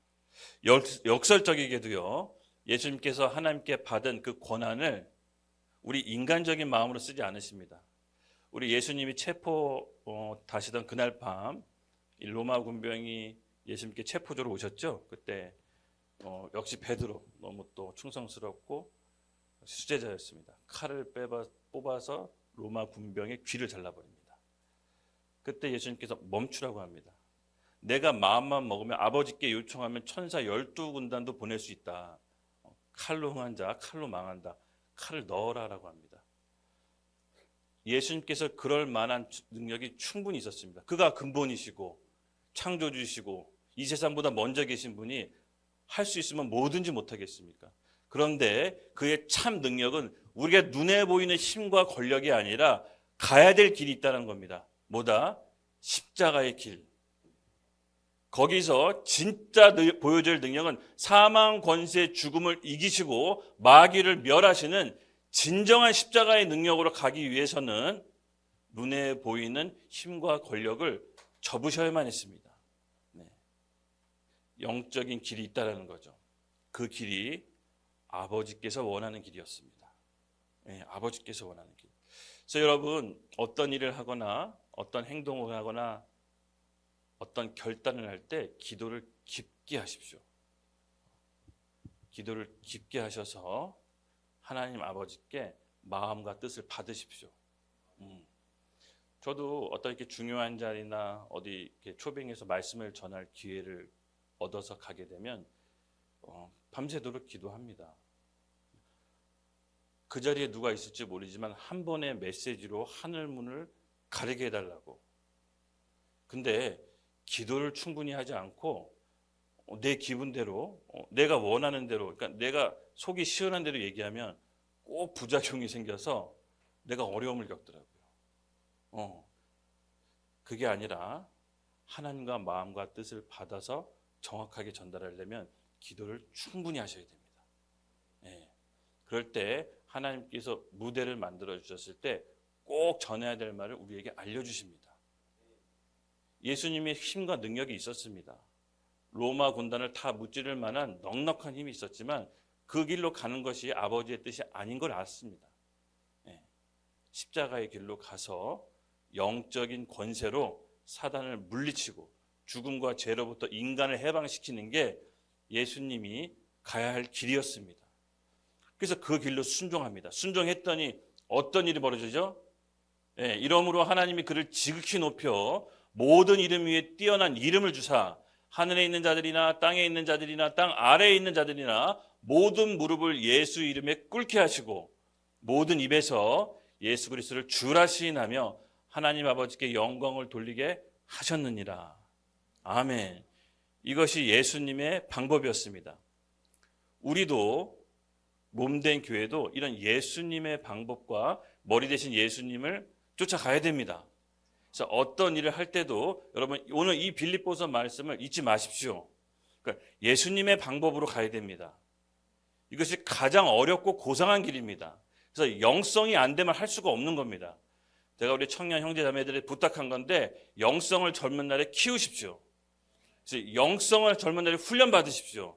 S1: 역설적이게도요, 예수님께서 하나님께 받은 그 권한을 우리 인간적인 마음으로 쓰지 않으십니다. 우리 예수님이 체포하시던 그날 밤 로마 군병이 예수님께 체포조로 오셨죠. 그때 역시 베드로 너무 또 충성스럽고 수제자였습니다. 칼을 뽑아서 로마 군병의 귀를 잘라버립니다. 그때 예수님께서 멈추라고 합니다. 내가 마음만 먹으면 아버지께 요청하면 천사 12군단도 보낼 수 있다. 칼로 흥한 자 칼로 망한다. 칼을 넣어라라고 합니다. 예수님께서 그럴 만한 능력이 충분히 있었습니다. 그가 근본이시고 창조주시고 이 세상보다 먼저 계신 분이 할 수 있으면 뭐든지 못하겠습니까? 그런데 그의 참 능력은 우리가 눈에 보이는 힘과 권력이 아니라 가야 될 길이 있다는 겁니다. 뭐다? 십자가의 길. 거기서 진짜 보여줄 능력은 사망, 권세, 죽음을 이기시고 마귀를 멸하시는 진정한 십자가의 능력으로 가기 위해서는 눈에 보이는 힘과 권력을 접으셔야만 했습니다. 영적인 길이 있다는 거죠. 그 길이 아버지께서 원하는 길이었습니다. 아버지께서 원하는 길. 그래서 여러분, 어떤 일을 하거나 어떤 행동을 하거나 어떤 결단을 할 때 기도를 깊게 하십시오. 기도를 깊게 하셔서 하나님 아버지께 마음과 뜻을 받으십시오. 저도 어떤 이렇게 중요한 자리나 어디 이렇게 초빙해서 말씀을 전할 기회를 얻어서 가게 되면 밤새도록 기도합니다. 그 자리에 누가 있을지 모르지만 한 번의 메시지로 하늘 문을 가리게 해달라고. 근데 기도를 충분히 하지 않고 내 기분대로 내가 원하는 대로, 그러니까 내가 속이 시원한 대로 얘기하면 꼭 부작용이 생겨서 내가 어려움을 겪더라고요. 그게 아니라 하나님과 마음과 뜻을 받아서 정확하게 전달하려면 기도를 충분히 하셔야 됩니다. 그럴 때 하나님께서 무대를 만들어 주셨을 때 꼭 전해야 될 말을 우리에게 알려주십니다. 예수님의 힘과 능력이 있었습니다. 로마 군단을 다 무찌를 만한 넉넉한 힘이 있었지만 그 길로 가는 것이 아버지의 뜻이 아닌 걸 알았습니다. 십자가의 길로 가서 영적인 권세로 사단을 물리치고 죽음과 죄로부터 인간을 해방시키는 게 예수님이 가야 할 길이었습니다. 그래서 그 길로 순종합니다. 순종했더니 어떤 일이 벌어지죠? 이러므로 하나님이 그를 지극히 높여 모든 이름 위에 뛰어난 이름을 주사 하늘에 있는 자들이나 땅에 있는 자들이나 땅 아래에 있는 자들이나 모든 무릎을 예수 이름에 꿇게 하시고 모든 입에서 예수 그리스도를 주라 시인하며 하나님 아버지께 영광을 돌리게 하셨느니라. 아멘. 이것이 예수님의 방법이었습니다. 우리도 몸된 교회도 이런 예수님의 방법과 머리 대신 예수님을 쫓아가야 됩니다. 그래서 어떤 일을 할 때도 여러분 오늘 이 빌립보서 말씀을 잊지 마십시오. 그러니까 예수님의 방법으로 가야 됩니다. 이것이 가장 어렵고 고상한 길입니다. 그래서 영성이 안 되면 할 수가 없는 겁니다. 제가 우리 청년 형제 자매들이 부탁한 건데 영성을 젊은 날에 키우십시오. 그래서 영성을 젊은 날에 훈련 받으십시오.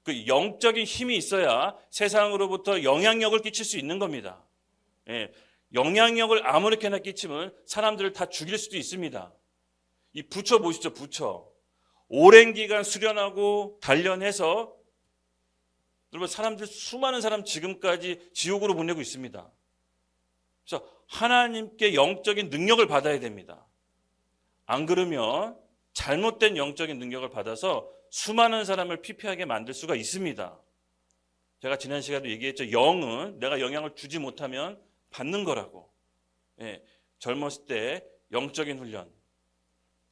S1: 그 영적인 힘이 있어야 세상으로부터 영향력을 끼칠 수 있는 겁니다. 예, 영향력을 아무렇게나 끼치면 사람들을 다 죽일 수도 있습니다. 이 부처 보시죠, 부처. 오랜 기간 수련하고 단련해서 여러분 수많은 사람 지금까지 지옥으로 보내고 있습니다. 그래서 하나님께 영적인 능력을 받아야 됩니다. 안 그러면 잘못된 영적인 능력을 받아서 수많은 사람을 피폐하게 만들 수가 있습니다. 제가 지난 시간에도 얘기했죠. 영은 내가 영향을 주지 못하면 받는 거라고. 예, 젊었을 때 영적인 훈련,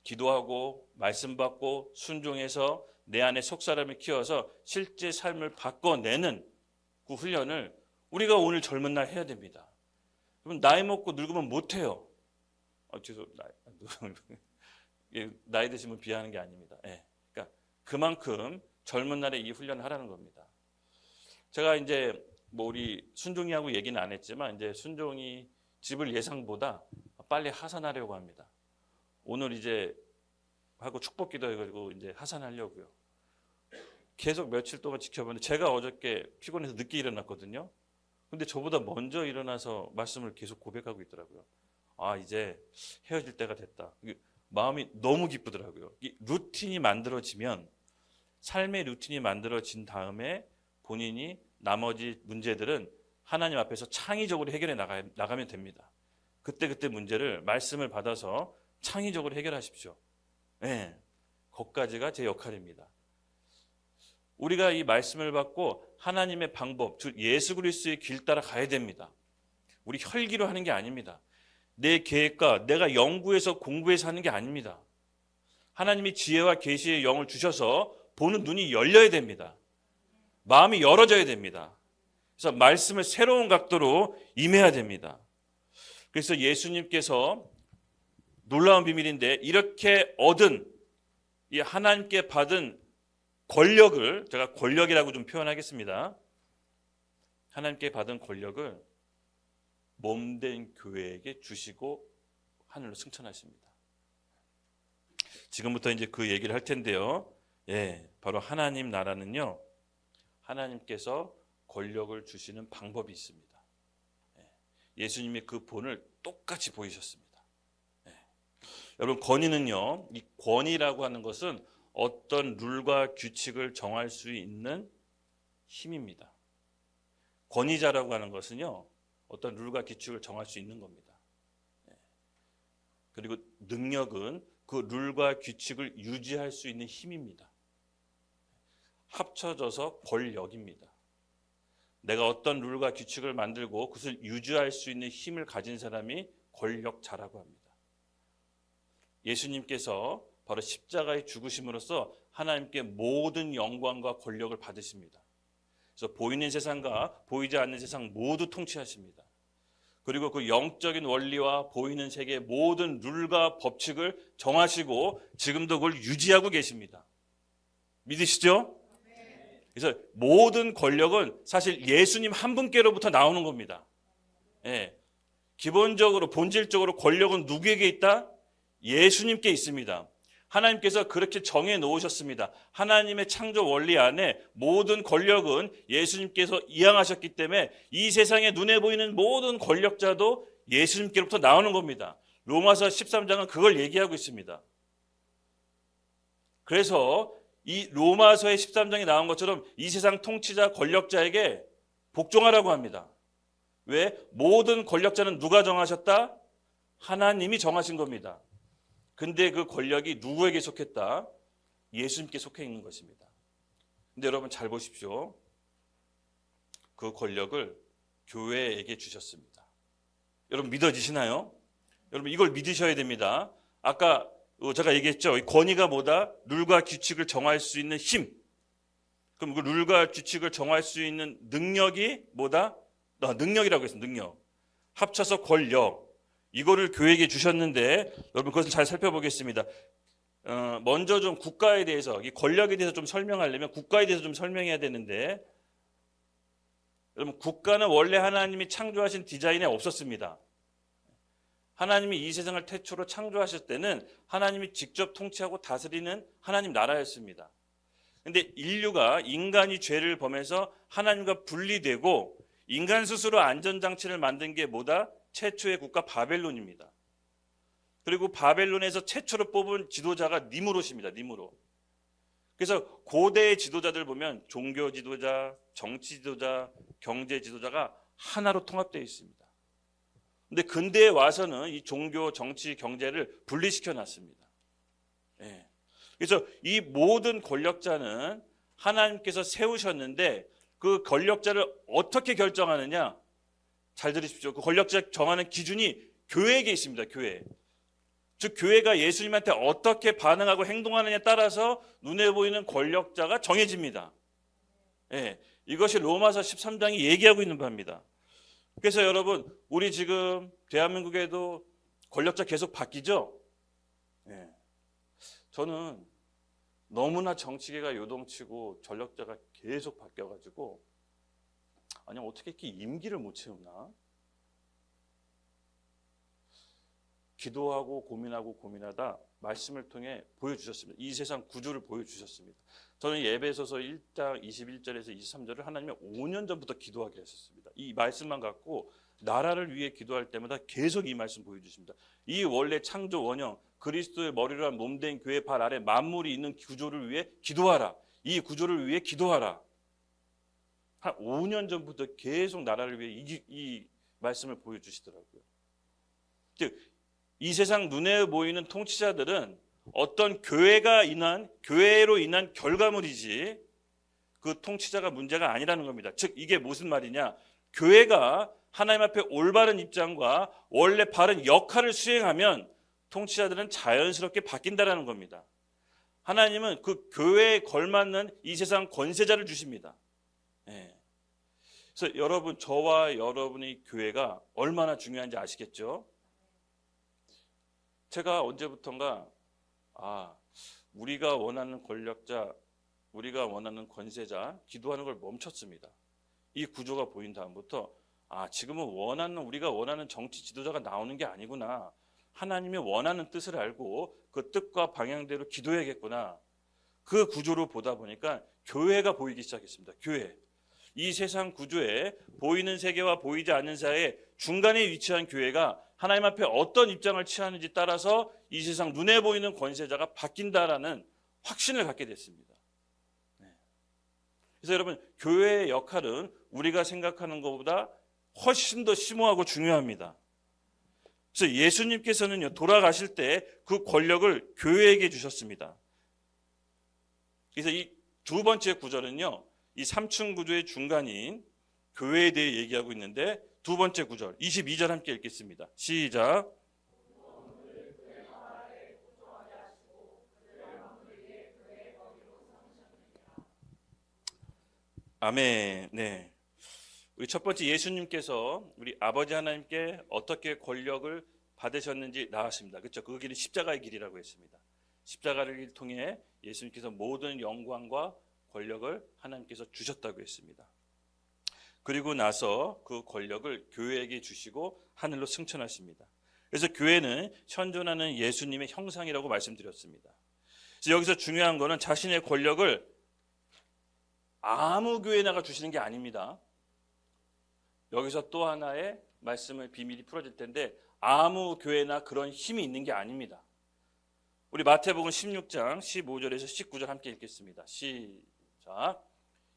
S1: 기도하고 말씀 받고 순종해서 내 안에 속사람을 키워서 실제 삶을 바꿔내는 그 훈련을 우리가 오늘 젊은 날 해야 됩니다. 그럼 나이 먹고 늙으면 못해요. 나이 드시면 비하하는 게 아닙니다. 예, 그러니까 그만큼 젊은 날에 이 훈련을 하라는 겁니다. 제가 이제 우리 순종이하고 얘기는 안 했지만 이제 순종이 집을 예상보다 빨리 하산하려고 합니다. 오늘 이제 하고 축복기도 해가지고 이제 하산하려고요. 계속 며칠 동안 지켜보는데 제가 어저께 피곤해서 늦게 일어났거든요. 근데 저보다 먼저 일어나서 말씀을 계속 고백하고 있더라고요. 아, 이제 헤어질 때가 됐다. 마음이 너무 기쁘더라고요. 이 루틴이 만들어지면 삶의 루틴이 만들어진 다음에 본인이 나머지 문제들은 하나님 앞에서 창의적으로 해결해 나가면 됩니다. 그때 문제를 말씀을 받아서 창의적으로 해결하십시오. 네, 거기까지가 제 역할입니다. 우리가 이 말씀을 받고 하나님의 방법, 즉 예수 그리스도의 길 따라 가야 됩니다. 우리 혈기로 하는 게 아닙니다. 내 계획과 내가 연구해서 공부해서 하는 게 아닙니다. 하나님이 지혜와 계시의 영을 주셔서 보는 눈이 열려야 됩니다. 마음이 열어져야 됩니다. 그래서 말씀을 새로운 각도로 임해야 됩니다. 그래서 예수님께서 놀라운 비밀인데 이렇게 얻은 이 하나님께 받은 권력을 제가 권력이라고 좀 표현하겠습니다. 하나님께 받은 권력을 몸된 교회에게 주시고 하늘로 승천하십니다. 지금부터 이제 그 얘기를 할 텐데요. 예, 바로 하나님 나라는요. 하나님께서 권력을 주시는 방법이 있습니다. 예수님이 그 본을 똑같이 보이셨습니다. 여러분 권위는요. 이 권위라고 하는 것은 어떤 룰과 규칙을 정할 수 있는 힘입니다. 권위자라고 하는 것은요. 어떤 룰과 규칙을 정할 수 있는 겁니다. 그리고 능력은 그 룰과 규칙을 유지할 수 있는 힘입니다. 합쳐져서 권력입니다. 내가 어떤 룰과 규칙을 만들고 그것을 유지할 수 있는 힘을 가진 사람이 권력자라고 합니다. 예수님께서 바로 십자가의 죽으심으로써 하나님께 모든 영광과 권력을 받으십니다. 그래서 보이는 세상과 보이지 않는 세상 모두 통치하십니다. 그리고 그 영적인 원리와 보이는 세계의 모든 룰과 법칙을 정하시고 지금도 그걸 유지하고 계십니다. 믿으시죠? 그래서 모든 권력은 사실 예수님 한 분께로부터 나오는 겁니다. 예. 기본적으로 본질적으로 권력은 누구에게 있다? 예수님께 있습니다. 하나님께서 그렇게 정해 놓으셨습니다. 하나님의 창조 원리 안에 모든 권력은 예수님께서 이양하셨기 때문에 이 세상에 눈에 보이는 모든 권력자도 예수님께로부터 나오는 겁니다. 로마서 13장은 그걸 얘기하고 있습니다. 그래서 이 로마서의 13장에 나온 것처럼 이 세상 통치자 권력자에게 복종하라고 합니다. 왜? 모든 권력자는 누가 정하셨다? 하나님이 정하신 겁니다. 근데 그 권력이 누구에게 속했다? 예수님께 속해 있는 것입니다. 근데 여러분 잘 보십시오. 그 권력을 교회에게 주셨습니다. 여러분 믿어지시나요? 여러분 이걸 믿으셔야 됩니다. 아까 제가 얘기했죠. 이 권위가 뭐다? 룰과 규칙을 정할 수 있는 힘. 그럼 그 룰과 규칙을 정할 수 있는 능력이 뭐다? 능력이라고 했습니다. 능력. 합쳐서 권력. 이거를 교회에게 주셨는데 여러분 그것을 잘 살펴보겠습니다. 먼저 좀 국가에 대해서, 이 권력에 대해서 좀 설명하려면 국가에 대해서 좀 설명해야 되는데 여러분 국가는 원래 하나님이 창조하신 디자인에 없었습니다. 하나님이 이 세상을 태초로 창조하실 때는 하나님이 직접 통치하고 다스리는 하나님 나라였습니다. 근데 인류가 인간이 죄를 범해서 하나님과 분리되고 인간 스스로 안전장치를 만든 게 뭐다? 최초의 국가 바벨론입니다. 그리고 바벨론에서 최초로 뽑은 지도자가 니무롯입니다. 니무롯. 그래서 고대의 지도자들 보면 종교 지도자, 정치 지도자, 경제 지도자가 하나로 통합되어 있습니다. 근데 근대에 와서는 이 종교, 정치, 경제를 분리시켜 놨습니다. 예. 그래서 이 모든 권력자는 하나님께서 세우셨는데 그 권력자를 어떻게 결정하느냐? 잘 들으십시오. 그 권력자 정하는 기준이 교회에게 있습니다. 교회. 즉 교회가 예수님한테 어떻게 반응하고 행동하느냐에 따라서 눈에 보이는 권력자가 정해집니다. 예. 이것이 로마서 13장이 얘기하고 있는 바입니다. 그래서 여러분, 우리 지금 대한민국에도 권력자 계속 바뀌죠? 예. 저는 너무나 정치계가 요동치고 권력자가 계속 바뀌어가지고, 아니, 어떻게 이렇게 임기를 못 채우나? 기도하고 고민하다 말씀을 통해 보여주셨습니다. 이 세상 구조를 보여주셨습니다. 저는 예배소서 1장 21절에서 23절을 하나님이 5년 전부터 기도하게 했었습니다. 이 말씀만 갖고 나라를 위해 기도할 때마다 계속 이 말씀 보여주십니다. 이 원래 창조 원형 그리스도의 머리로 한 몸된 교회 발 아래 만물이 있는 구조를 위해 기도하라. 이 구조를 위해 기도하라. 한 5년 전부터 계속 나라를 위해 이 말씀을 보여주시더라고요. 즉 이 세상 눈에 보이는 통치자들은 어떤 교회로 인한 결과물이지 그 통치자가 문제가 아니라는 겁니다. 즉 이게 무슨 말이냐? 교회가 하나님 앞에 올바른 입장과 원래 바른 역할을 수행하면 통치자들은 자연스럽게 바뀐다라는 겁니다. 하나님은 그 교회에 걸맞는 이 세상 권세자를 주십니다. 예. 그래서 여러분, 저와 여러분의 교회가 얼마나 중요한지 아시겠죠? 제가 언제부턴가 우리가 원하는 권력자, 우리가 원하는 권세자 기도하는 걸 멈췄습니다. 이 구조가 보인 다음부터 지금은 우리가 원하는 정치 지도자가 나오는 게 아니구나. 하나님이 원하는 뜻을 알고 그 뜻과 방향대로 기도해야겠구나. 그 구조로 보다 보니까 교회가 보이기 시작했습니다. 교회. 이 세상 구조에 보이는 세계와 보이지 않는 사이에 중간에 위치한 교회가 하나님 앞에 어떤 입장을 취하는지 따라서 이 세상 눈에 보이는 권세자가 바뀐다라는 확신을 갖게 됐습니다. 그래서 여러분, 교회의 역할은 우리가 생각하는 것보다 훨씬 더 심오하고 중요합니다. 그래서 예수님께서는요, 돌아가실 때 그 권력을 교회에게 주셨습니다. 그래서 이 두 번째 구절은요, 이 3층 구조의 중간인 교회에 대해 얘기하고 있는데, 두 번째 구절 22절 함께 읽겠습니다. 시작. 아멘. 네. 우리 첫 번째 예수님께서 우리 아버지 하나님께 어떻게 권력을 받으셨는지 나왔습니다. 그렇죠? 그 길은 십자가의 길이라고 했습니다. 십자가를 통해 예수님께서 모든 영광과 권력을 하나님께서 주셨다고 했습니다. 그리고 나서 그 권력을 교회에게 주시고 하늘로 승천하십니다. 그래서 교회는 현존하는 예수님의 형상이라고 말씀드렸습니다. 그래서 여기서 중요한 거는 자신의 권력을 아무 교회나가 주시는 게 아닙니다. 여기서 또 하나의 말씀을 비밀이 풀어질 텐데, 아무 교회나 그런 힘이 있는 게 아닙니다. 우리 마태복음 16장 15절에서 19절 함께 읽겠습니다. 시작.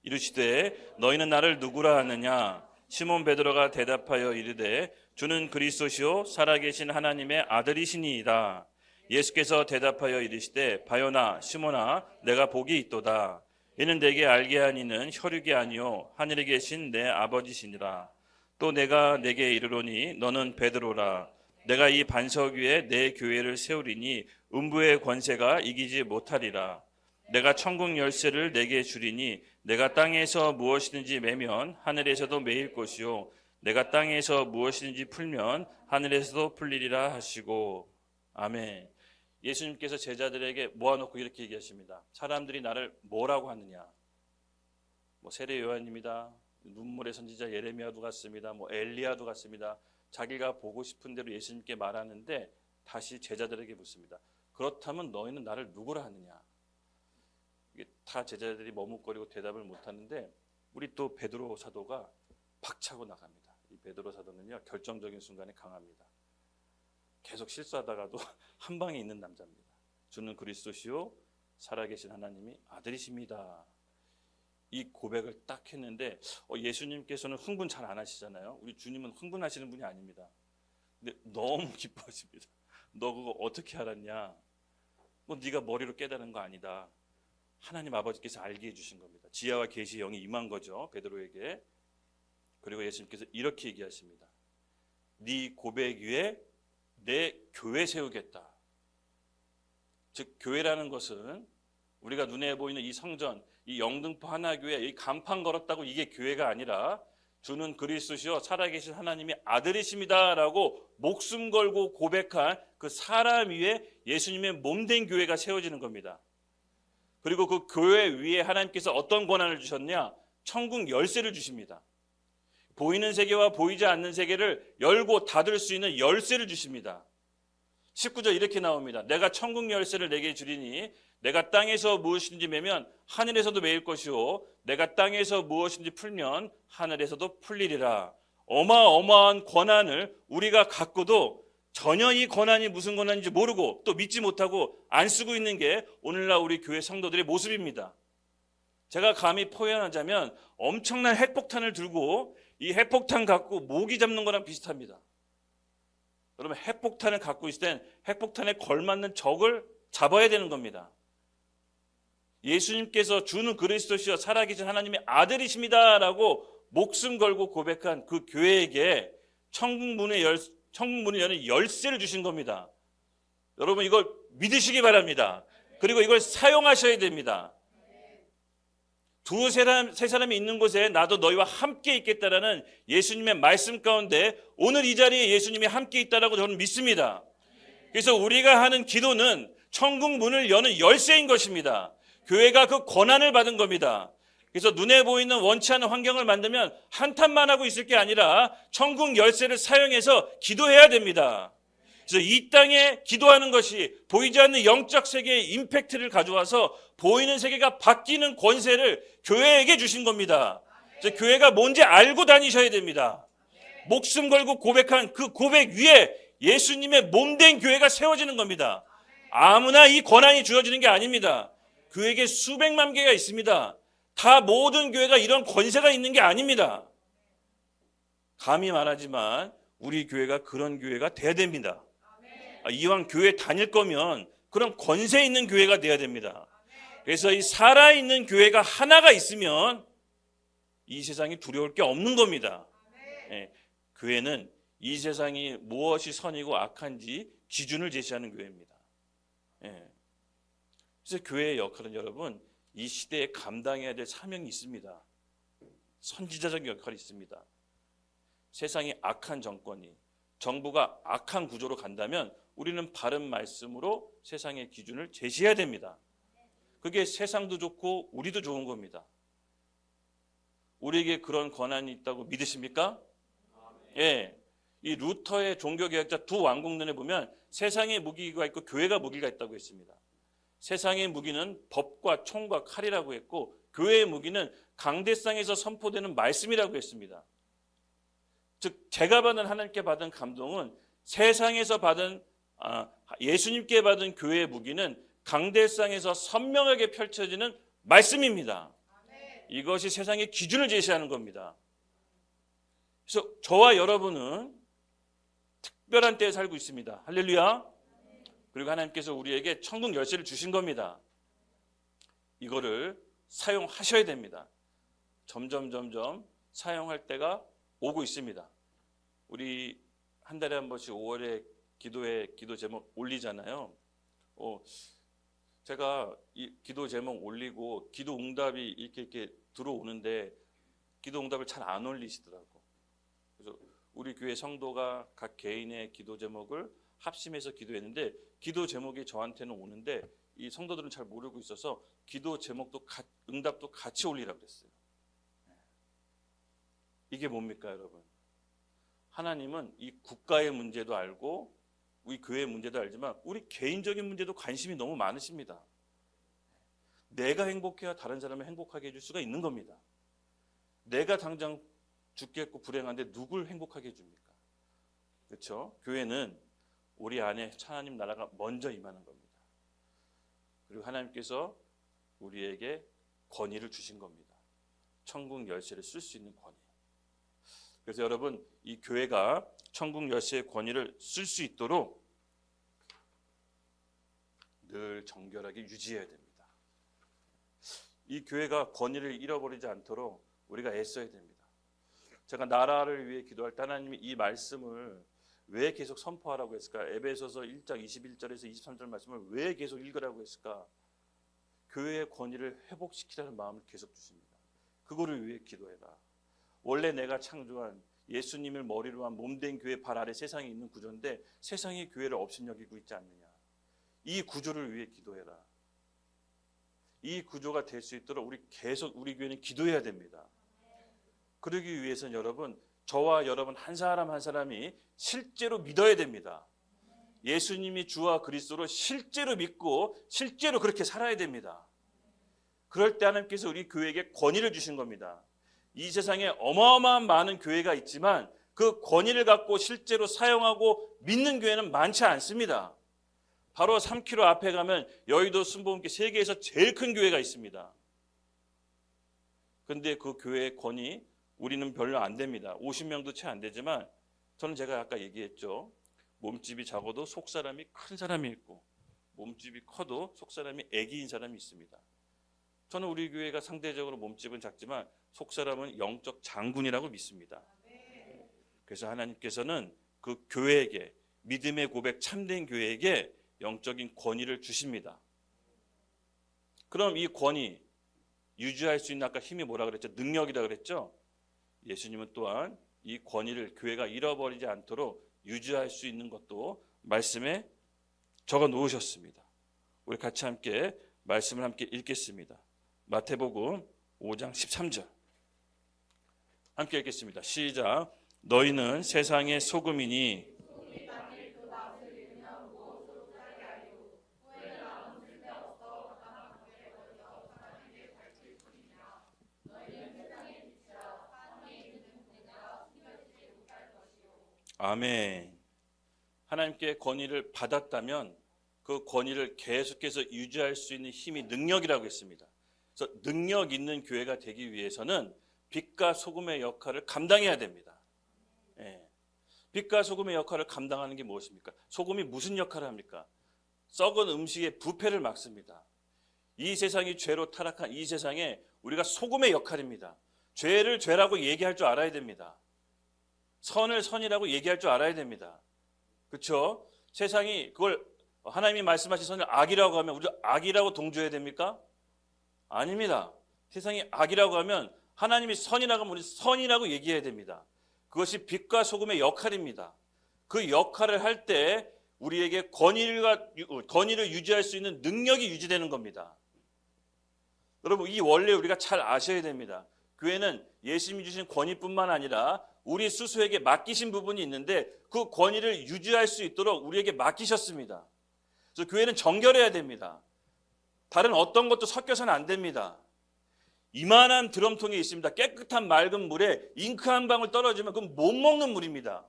S1: 이르시되 너희는 나를 누구라 하느냐? 시몬 베드로가 대답하여 이르되 주는 그리스도시요 살아계신 하나님의 아들이시니이다. 예수께서 대답하여 이르시되 바요나 시몬아 내가 복이 있도다. 이는 내게 알게 하니는 혈육이 아니요 하늘에 계신 내 아버지시니라. 또 내가 내게 이르노니 너는 베드로라. 내가 이 반석 위에 내 교회를 세우리니 음부의 권세가 이기지 못하리라. 내가 천국 열쇠를 내게 주리니 내가 땅에서 무엇이든지 매면 하늘에서도 매일 것이요 내가 땅에서 무엇이든지 풀면 하늘에서도 풀리리라 하시고. 아멘. 예수님께서 제자들에게 모아놓고 이렇게 얘기하십니다. 사람들이 나를 뭐라고 하느냐? 세례 요한입니다. 눈물의 선지자 예레미야도 같습니다. 엘리야도 같습니다. 자기가 보고 싶은 대로 예수님께 말하는데 다시 제자들에게 묻습니다. 그렇다면 너희는 나를 누구라 하느냐? 이게 다 제자들이 머뭇거리고 대답을 못하는데 우리 또 베드로 사도가 박차고 나갑니다. 이 베드로 사도는요, 결정적인 순간에 강합니다. 계속 실수하다가도 한 방에 있는 남자입니다. 주는 그리스도시요 살아계신 하나님이 아들이십니다. 이 고백을 딱 했는데 예수님께서는 흥분 잘 안 하시잖아요. 우리 주님은 흥분하시는 분이 아닙니다. 근데 너무 기뻐하십니다. 너 그거 어떻게 알았냐? 뭐 네가 머리로 깨달은 거 아니다. 하나님 아버지께서 알게 해주신 겁니다. 지혜와 계시의 영이 임한 거죠, 베드로에게. 그리고 예수님께서 이렇게 얘기하십니다. 네 고백 위에 내 교회 세우겠다. 즉 교회라는 것은 우리가 눈에 보이는 이 성전, 이 영등포 하나교회 이 간판 걸었다고 이게 교회가 아니라 주는 그리스도시요 살아계신 하나님이 아들이십니다라고 목숨 걸고 고백한 그 사람 위에 예수님의 몸된 교회가 세워지는 겁니다. 그리고 그 교회 위에 하나님께서 어떤 권한을 주셨냐? 천국 열쇠를 주십니다. 보이는 세계와 보이지 않는 세계를 열고 닫을 수 있는 열쇠를 주십니다. 19절 이렇게 나옵니다. 내가 천국 열쇠를 내게 주리니 내가 땅에서 무엇인지 매면 하늘에서도 매일 것이요 내가 땅에서 무엇인지 풀면 하늘에서도 풀리리라. 어마어마한 권한을 우리가 갖고도 전혀 이 권한이 무슨 권한인지 모르고 또 믿지 못하고 안 쓰고 있는 게 오늘날 우리 교회 성도들의 모습입니다. 제가 감히 표현하자면 엄청난 핵폭탄을 들고 이 핵폭탄 갖고 모기 잡는 거랑 비슷합니다. 여러분 핵폭탄을 갖고 있을 땐 핵폭탄에 걸맞는 적을 잡아야 되는 겁니다. 예수님께서 주는 그리스도시여 살아계신 하나님의 아들이십니다라고 목숨 걸고 고백한 그 교회에게 천국 문을 여는 열쇠를 주신 겁니다. 여러분 이걸 믿으시기 바랍니다. 그리고 이걸 사용하셔야 됩니다. 세 사람이 있는 곳에 나도 너희와 함께 있겠다라는 예수님의 말씀 가운데 오늘 이 자리에 예수님이 함께 있다라고 저는 믿습니다. 그래서 우리가 하는 기도는 천국 문을 여는 열쇠인 것입니다. 교회가 그 권한을 받은 겁니다. 그래서 눈에 보이는 원치 않은 환경을 만들면 한탄만 하고 있을 게 아니라 천국 열쇠를 사용해서 기도해야 됩니다. 그래서 이 땅에 기도하는 것이 보이지 않는 영적 세계의 임팩트를 가져와서 보이는 세계가 바뀌는 권세를 교회에게 주신 겁니다. 그래서 교회가 뭔지 알고 다니셔야 됩니다. 목숨 걸고 고백한 그 고백 위에 예수님의 몸된 교회가 세워지는 겁니다. 아무나 이 권한이 주어지는 게 아닙니다. 교회에 수백만 개가 있습니다. 다 모든 교회가 이런 권세가 있는 게 아닙니다. 감히 말하지만 우리 교회가 그런 교회가 돼야 됩니다. 이왕 교회 다닐 거면 그런 권세 있는 교회가 돼야 됩니다. 그래서 이 살아있는 교회가 하나가 있으면 이 세상이 두려울 게 없는 겁니다. 예, 교회는 이 세상이 무엇이 선이고 악한지 기준을 제시하는 교회입니다. 예. 그래서 교회의 역할은 여러분 이 시대에 감당해야 될 사명이 있습니다. 선지자적 역할이 있습니다. 세상이 악한 정권이 정부가 악한 구조로 간다면 우리는 바른 말씀으로 세상의 기준을 제시해야 됩니다. 그게 세상도 좋고 우리도 좋은 겁니다. 우리에게 그런 권한이 있다고 믿으십니까? 예. 이 루터의 종교개혁자 두 왕국론에 보면 세상의 무기가 있고 교회가 무기가 있다고 했습니다. 세상의 무기는 법과 총과 칼이라고 했고 교회의 무기는 강대상에서 선포되는 말씀이라고 했습니다. 즉 제가 하나님께 받은 감동은 세상에서 받은 예수님께 받은 교회의 무기는 강대상에서 선명하게 펼쳐지는 말씀입니다. 이것이 세상의 기준을 제시하는 겁니다. 그래서 저와 여러분은 특별한 때에 살고 있습니다. 할렐루야. 그리고 하나님께서 우리에게 천국 열쇠를 주신 겁니다. 이거를 사용하셔야 됩니다. 점점 사용할 때가 오고 있습니다. 우리 한 달에 한 번씩 5월에 기도 제목 올리잖아요. 제가 이 기도 제목 올리고 기도 응답이 이렇게 들어오는데 기도 응답을 잘 안 올리시더라고. 그래서 우리 교회 성도가 각 개인의 기도 제목을 합심해서 기도했는데 기도 제목이 저한테는 오는데 이 성도들은 잘 모르고 있어서 기도 제목도 응답도 같이 올리라고 그랬어요. 이게 뭡니까 여러분? 하나님은 이 국가의 문제도 알고 우리 교회의 문제도 알지만 우리 개인적인 문제도 관심이 너무 많으십니다. 내가 행복해야 다른 사람을 행복하게 해줄 수가 있는 겁니다. 내가 당장 죽겠고 불행한데 누굴 행복하게 해줍니까? 그렇죠? 교회는 우리 안에 하나님 나라가 먼저 임하는 겁니다. 그리고 하나님께서 우리에게 권위를 주신 겁니다. 천국 열쇠를 쓸 수 있는 권위. 그래서 여러분, 이 교회가 천국 열쇠의 권위를 쓸 수 있도록 늘 정결하게 유지해야 됩니다. 이 교회가 권위를 잃어버리지 않도록 우리가 애써야 됩니다. 제가 나라를 위해 기도할 때 하나님이 이 말씀을 왜 계속 선포하라고 했을까? 에베소서 1장 21절에서 23절 말씀을 왜 계속 읽으라고 했을까? 교회의 권위를 회복시키라는 마음을 계속 주십니다. 그거를 위해 기도해라. 원래 내가 창조한 예수님을 머리로 한 몸된 교회 발 아래 세상에 있는 구조인데 세상이 교회를 업신여기고 있지 않느냐. 이 구조를 위해 기도해라. 이 구조가 될 수 있도록 우리 계속 우리 교회는 기도해야 됩니다. 그러기 위해서는 여러분, 저와 여러분 한 사람 한 사람이 실제로 믿어야 됩니다. 예수님이 주와 그리스도로 실제로 믿고 실제로 그렇게 살아야 됩니다. 그럴 때 하나님께서 우리 교회에게 권위를 주신 겁니다. 이 세상에 어마어마한 많은 교회가 있지만 그 권위를 갖고 실제로 사용하고 믿는 교회는 많지 않습니다. 바로 3km 앞에 가면 여의도 순복음교회 세계에서 제일 큰 교회가 있습니다. 그런데 그 교회의 권위 우리는 별로 안 됩니다. 50명도 채 안 되지만 저는 제가 아까 얘기했죠. 몸집이 작아도 속사람이 큰 사람이 있고 몸집이 커도 속사람이 애기인 사람이 있습니다. 저는 우리 교회가 상대적으로 몸집은 작지만 속사람은 영적 장군이라고 믿습니다. 그래서 하나님께서는 그 교회에게 믿음의 고백 참된 교회에게 영적인 권위를 주십니다. 그럼 이 권위 유지할 수 있는 아까 힘이 뭐라 그랬죠? 능력이라 그랬죠? 예수님은 또한 이 권위를 교회가 잃어버리지 않도록 유지할 수 있는 것도 말씀에 적어 놓으셨습니다. 우리 같이 함께 말씀을 함께 읽겠습니다. 마태복음 5장 13절 함께 읽겠습니다. 시작. 너희는 세상의 소금이니 아멘. 하나님께 권위를 받았다면 그 권위를 계속해서 유지할 수 있는 힘이 능력이라고 했습니다. 그래서 능력 있는 교회가 되기 위해서는 빛과 소금의 역할을 감당해야 됩니다. 예. 빛과 소금의 역할을 감당하는 게 무엇입니까? 소금이 무슨 역할을 합니까? 썩은 음식의 부패를 막습니다. 이 세상이 죄로 타락한 이 세상에 우리가 소금의 역할입니다. 죄를 죄라고 얘기할 줄 알아야 됩니다. 선을 선이라고 얘기할 줄 알아야 됩니다. 그렇죠? 세상이 그걸 하나님이 말씀하신 선을 악이라고 하면 우리가 악이라고 동조해야 됩니까? 아닙니다. 세상이 악이라고 하면 하나님이 선이라고 하면 우리 선이라고 얘기해야 됩니다. 그것이 빛과 소금의 역할입니다. 그 역할을 할 때 우리에게 권위를 유지할 수 있는 능력이 유지되는 겁니다. 여러분, 이 원리 우리가 잘 아셔야 됩니다. 교회는 예수님이 주신 권위뿐만 아니라 우리 스스로에게 맡기신 부분이 있는데 그 권위를 유지할 수 있도록 우리에게 맡기셨습니다. 그래서 교회는 정결해야 됩니다. 다른 어떤 것도 섞여서는 안 됩니다. 이만한 드럼통이 있습니다. 깨끗한 맑은 물에 잉크 한 방울 떨어지면 그건 못 먹는 물입니다.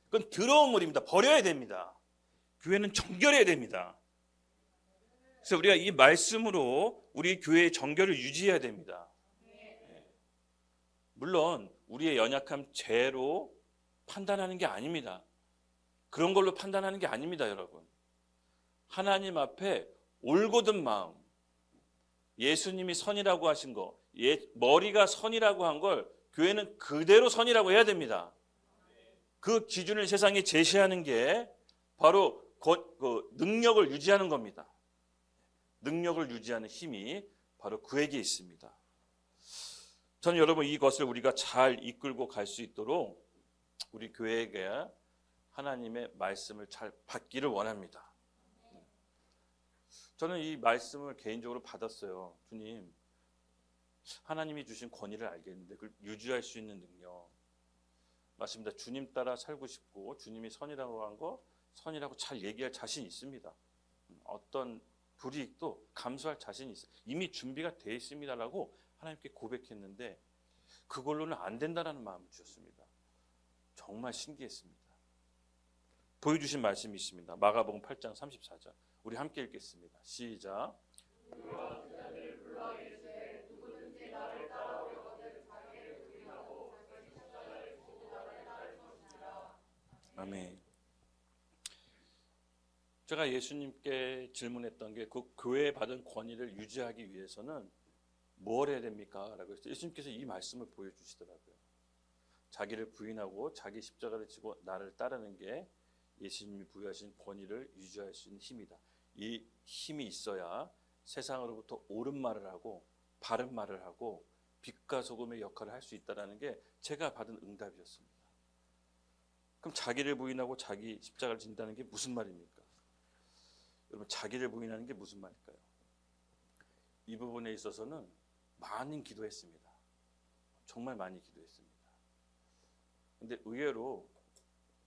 S1: 그건 더러운 물입니다. 버려야 됩니다. 교회는 정결해야 됩니다. 그래서 우리가 이 말씀으로 우리 교회의 정결을 유지해야 됩니다. 물론 우리의 연약함 죄로 판단하는 게 아닙니다. 그런 걸로 판단하는 게 아닙니다, 여러분. 하나님 앞에 올곧은 마음, 예수님이 선이라고 하신 거, 머리가 선이라고 한 걸 교회는 그대로 선이라고 해야 됩니다. 그 기준을 세상에 제시하는 게 바로 그 능력을 유지하는 겁니다. 능력을 유지하는 힘이 바로 그에게 있습니다. 저는 여러분 이것을 우리가 잘 이끌고 갈 수 있도록 우리 교회에게 하나님의 말씀을 잘 받기를 원합니다. 저는 이 말씀을 개인적으로 받았어요. 주님, 하나님이 주신 권위를 알겠는데 그걸 유지할 수 있는 능력. 맞습니다. 주님 따라 살고 싶고 주님이 선이라고 한 거 선이라고 잘 얘기할 자신이 있습니다. 어떤 불이익도 감수할 자신이 있어요. 이미 준비가 되어 있습니다라고 하나님께 고백했는데 그걸로는 안 된다라는 마음을 주셨습니다. 정말 신기했습니다. 보여주신 말씀이 있습니다. 마가복음 8장 34절. 우리 함께 읽겠습니다. 시작. 아멘. 제가 예수님께 질문했던 게 그 교회에 받은 권위를 유지하기 위해서는 뭘 해야 됩니까? 라고 했어요. 예수님께서 이 말씀을 보여주시더라고요. 자기를 부인하고 자기 십자가를 지고 나를 따르는 게 예수님이 부여하신 권위를 유지할 수 있는 힘이다. 이 힘이 있어야 세상으로부터 옳은 말을 하고 바른 말을 하고 빛과 소금의 역할을 할 수 있다는 게 제가 받은 응답이었습니다. 그럼 자기를 부인하고 자기 십자가를 진다는 게 무슨 말입니까? 여러분, 자기를 부인하는 게 무슨 말일까요? 이 부분에 있어서는 많이 기도했습니다. 정말 많이 기도했습니다. 근데 의외로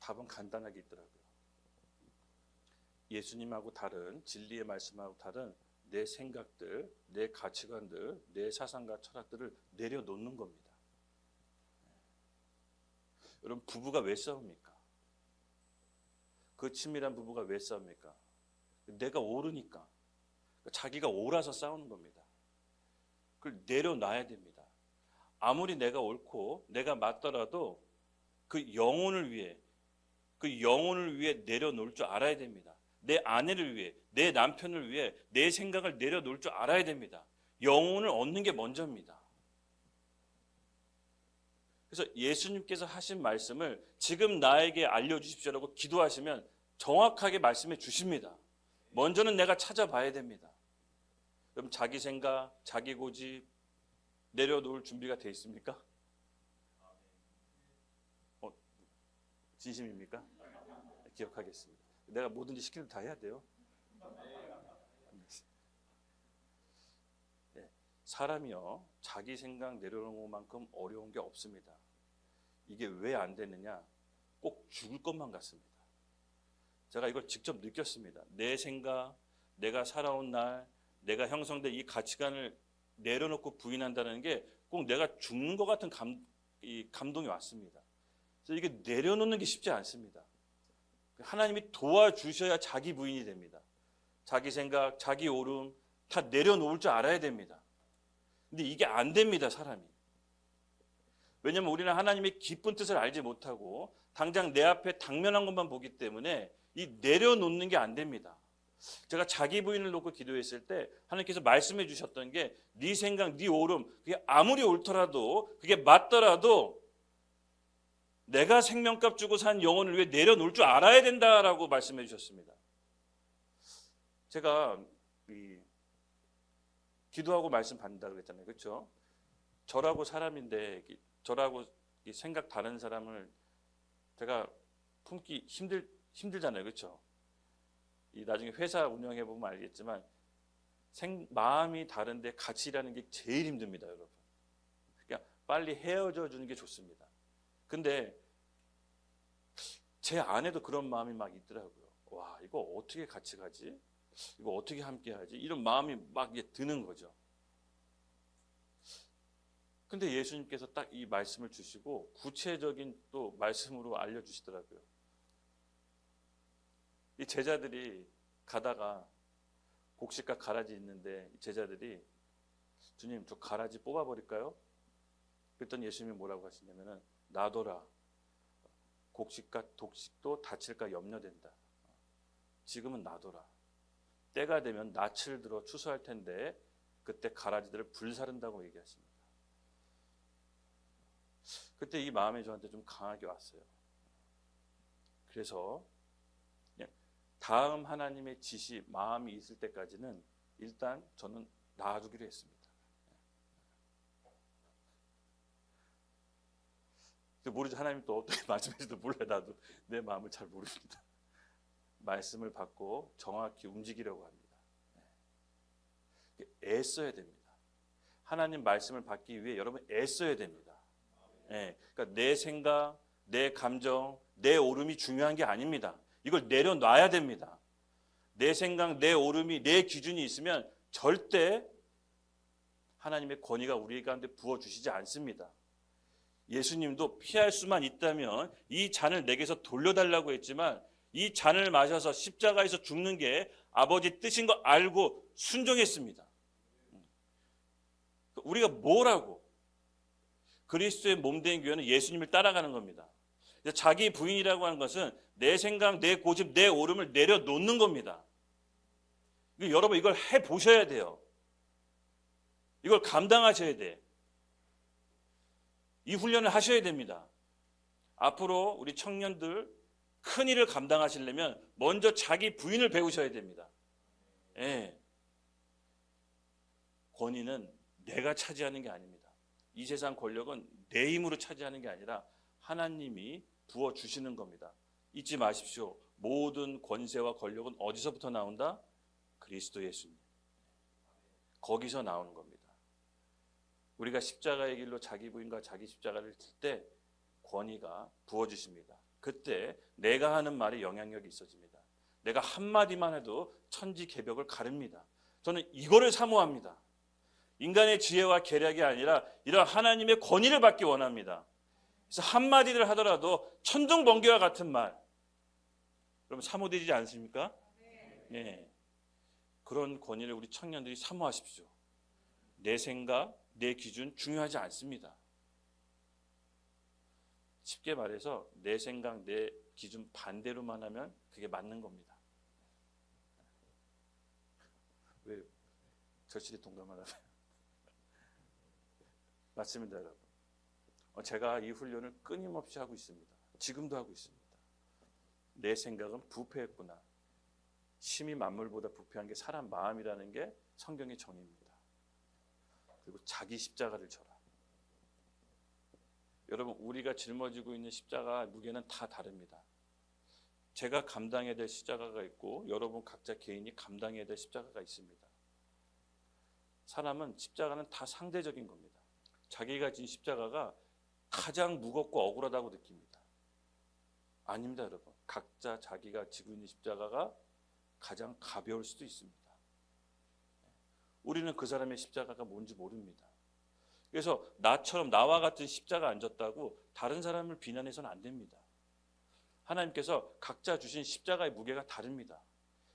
S1: 답은 간단하게 있더라고요. 예수님하고 다른, 진리의 말씀하고 다른 내 생각들, 내 가치관들, 내 사상과 철학들을 내려놓는 겁니다. 여러분, 부부가 왜 싸웁니까? 그 친밀한 부부가 왜 싸웁니까? 내가 옳으니까. 자기가 옳아서 싸우는 겁니다. 그걸 내려놔야 됩니다. 아무리 내가 옳고 내가 맞더라도 그 영혼을 위해 내려놓을 줄 알아야 됩니다. 내 아내를 위해, 내 남편을 위해 내 생각을 내려놓을 줄 알아야 됩니다. 영혼을 얻는 게 먼저입니다. 그래서 예수님께서 하신 말씀을 지금 나에게 알려주십시오라고 기도하시면 정확하게 말씀해 주십니다. 먼저는 내가 찾아봐야 됩니다. 그럼 자기 생각, 자기 고집 내려놓을 준비가 돼 있습니까? 진심입니까? 기억하겠습니다. 내가 뭐든지 시키는 다 해야 돼요. 네, 사람이요 자기 생각 내려놓는 것만큼 어려운 게 없습니다. 이게 왜 안 되느냐? 꼭 죽을 것만 같습니다. 제가 이걸 직접 느꼈습니다. 내 생각, 내가 살아온 날, 내가 형성된 이 가치관을 내려놓고 부인한다는 게 꼭 내가 죽는 것 같은 감동이 왔습니다. 그래서 이게 내려놓는 게 쉽지 않습니다. 하나님이 도와주셔야 자기 부인이 됩니다. 자기 생각, 자기 옳음 다 내려놓을 줄 알아야 됩니다. 근데 이게 안 됩니다, 사람이. 왜냐하면 우리는 하나님의 깊은 뜻을 알지 못하고 당장 내 앞에 당면한 것만 보기 때문에 이 내려놓는 게 안 됩니다. 제가 자기 부인을 놓고 기도했을 때 하나님께서 말씀해 주셨던 게 네 생각, 네 옳음 그게 아무리 옳더라도 그게 맞더라도 내가 생명값 주고 산 영혼을 위해 내려놓을 줄 알아야 된다라고 말씀해 주셨습니다. 제가 기도하고 말씀 받는다 그랬잖아요. 그렇죠? 저라고 사람인데 저라고 생각 다른 사람을 제가 품기 힘들잖아요. 그렇죠? 나중에 회사 운영해 보면 알겠지만 마음이 다른데 같이 일하는 게 제일 힘듭니다, 여러분. 그러니까 빨리 헤어져 주는 게 좋습니다. 근데 제 안에도 그런 마음이 막 있더라고요. 와, 이거 어떻게 같이 가지? 이거 어떻게 함께 하지? 이런 마음이 막 드는 거죠. 근데 예수님께서 딱 이 말씀을 주시고 구체적인 또 말씀으로 알려주시더라고요. 이 제자들이 가다가 곡식과 가라지 있는데 제자들이 주님 저 가라지 뽑아버릴까요? 그랬더니 예수님이 뭐라고 하시냐면은 놔둬라. 곡식과 독식도 다칠까 염려된다. 지금은 놔둬라. 때가 되면 낯을 들어 추수할 텐데 그때 가라지들을 불사른다고 얘기하십니다. 그때 이 마음이 저한테 좀 강하게 왔어요. 그래서 다음 하나님의 지시, 마음이 있을 때까지는 일단 저는 놔두기로 했습니다. 모르죠. 하나님 또 어떻게 말씀하실지도 몰라요. 나도 내 마음을 잘 모릅니다. 말씀을 받고 정확히 움직이려고 합니다. 애써야 됩니다. 하나님 말씀을 받기 위해 여러분 애써야 됩니다. 그러니까 내 생각, 내 감정, 내 오름이 중요한 게 아닙니다. 이걸 내려놔야 됩니다. 내 생각, 내 오름이, 내 기준이 있으면 절대 하나님의 권위가 우리 가운데 부어주시지 않습니다. 예수님도 피할 수만 있다면 이 잔을 내게서 돌려달라고 했지만 이 잔을 마셔서 십자가에서 죽는 게 아버지 뜻인 거 알고 순종했습니다. 우리가 뭐라고? 그리스도의 몸된 교회는 예수님을 따라가는 겁니다. 자기 부인이라고 하는 것은 내 생각, 내 고집, 내 오름을 내려놓는 겁니다. 여러분 이걸 해보셔야 돼요. 이걸 감당하셔야 돼. 이 훈련을 하셔야 됩니다. 앞으로 우리 청년들 큰 일을 감당하시려면 먼저 자기 부인을 배우셔야 됩니다. 예. 권위는 내가 차지하는 게 아닙니다. 이 세상 권력은 내 힘으로 차지하는 게 아니라 하나님이 부어주시는 겁니다. 잊지 마십시오. 모든 권세와 권력은 어디서부터 나온다? 그리스도 예수님. 거기서 나오는 겁니다. 우리가 십자가의 길로 자기 부인과 자기 십자가를 질 때 권위가 부어주십니다. 그때 내가 하는 말에 영향력이 있어집니다. 내가 한마디만 해도 천지개벽을 가릅니다. 저는 이거를 사모합니다. 인간의 지혜와 계략이 아니라 이런 하나님의 권위를 받기 원합니다. 그래서 한마디를 하더라도 천둥번개와 같은 말, 그럼 사모되지 않습니까? 네. 그런 권위를 우리 청년들이 사모하십시오. 내 생각, 내 기준 중요하지 않습니다. 쉽게 말해서 내 생각, 내 기준 반대로만 하면 그게 맞는 겁니다. 왜 절실히 동감을 하세요? 맞습니다, 여러분. 제가 이 훈련을 끊임없이 하고 있습니다. 지금도 하고 있습니다. 내 생각은 부패했구나. 심히 만물보다 부패한 게 사람 마음이라는 게 성경의 정의입니다. 그리고 자기 십자가를 져라. 여러분 우리가 짊어지고 있는 십자가 무게는 다 다릅니다. 제가 감당해야 될 십자가가 있고 여러분 각자 개인이 감당해야 될 십자가가 있습니다. 사람은 십자가는 다 상대적인 겁니다. 자기가 진 십자가가 가장 무겁고 억울하다고 느낍니다. 아닙니다, 여러분. 각자 자기가 지고 있는 십자가가 가장 가벼울 수도 있습니다. 우리는 그 사람의 십자가가 뭔지 모릅니다. 그래서 나와 같은 십자가 안 졌다고 다른 사람을 비난해서는 안 됩니다. 하나님께서 각자 주신 십자가의 무게가 다릅니다.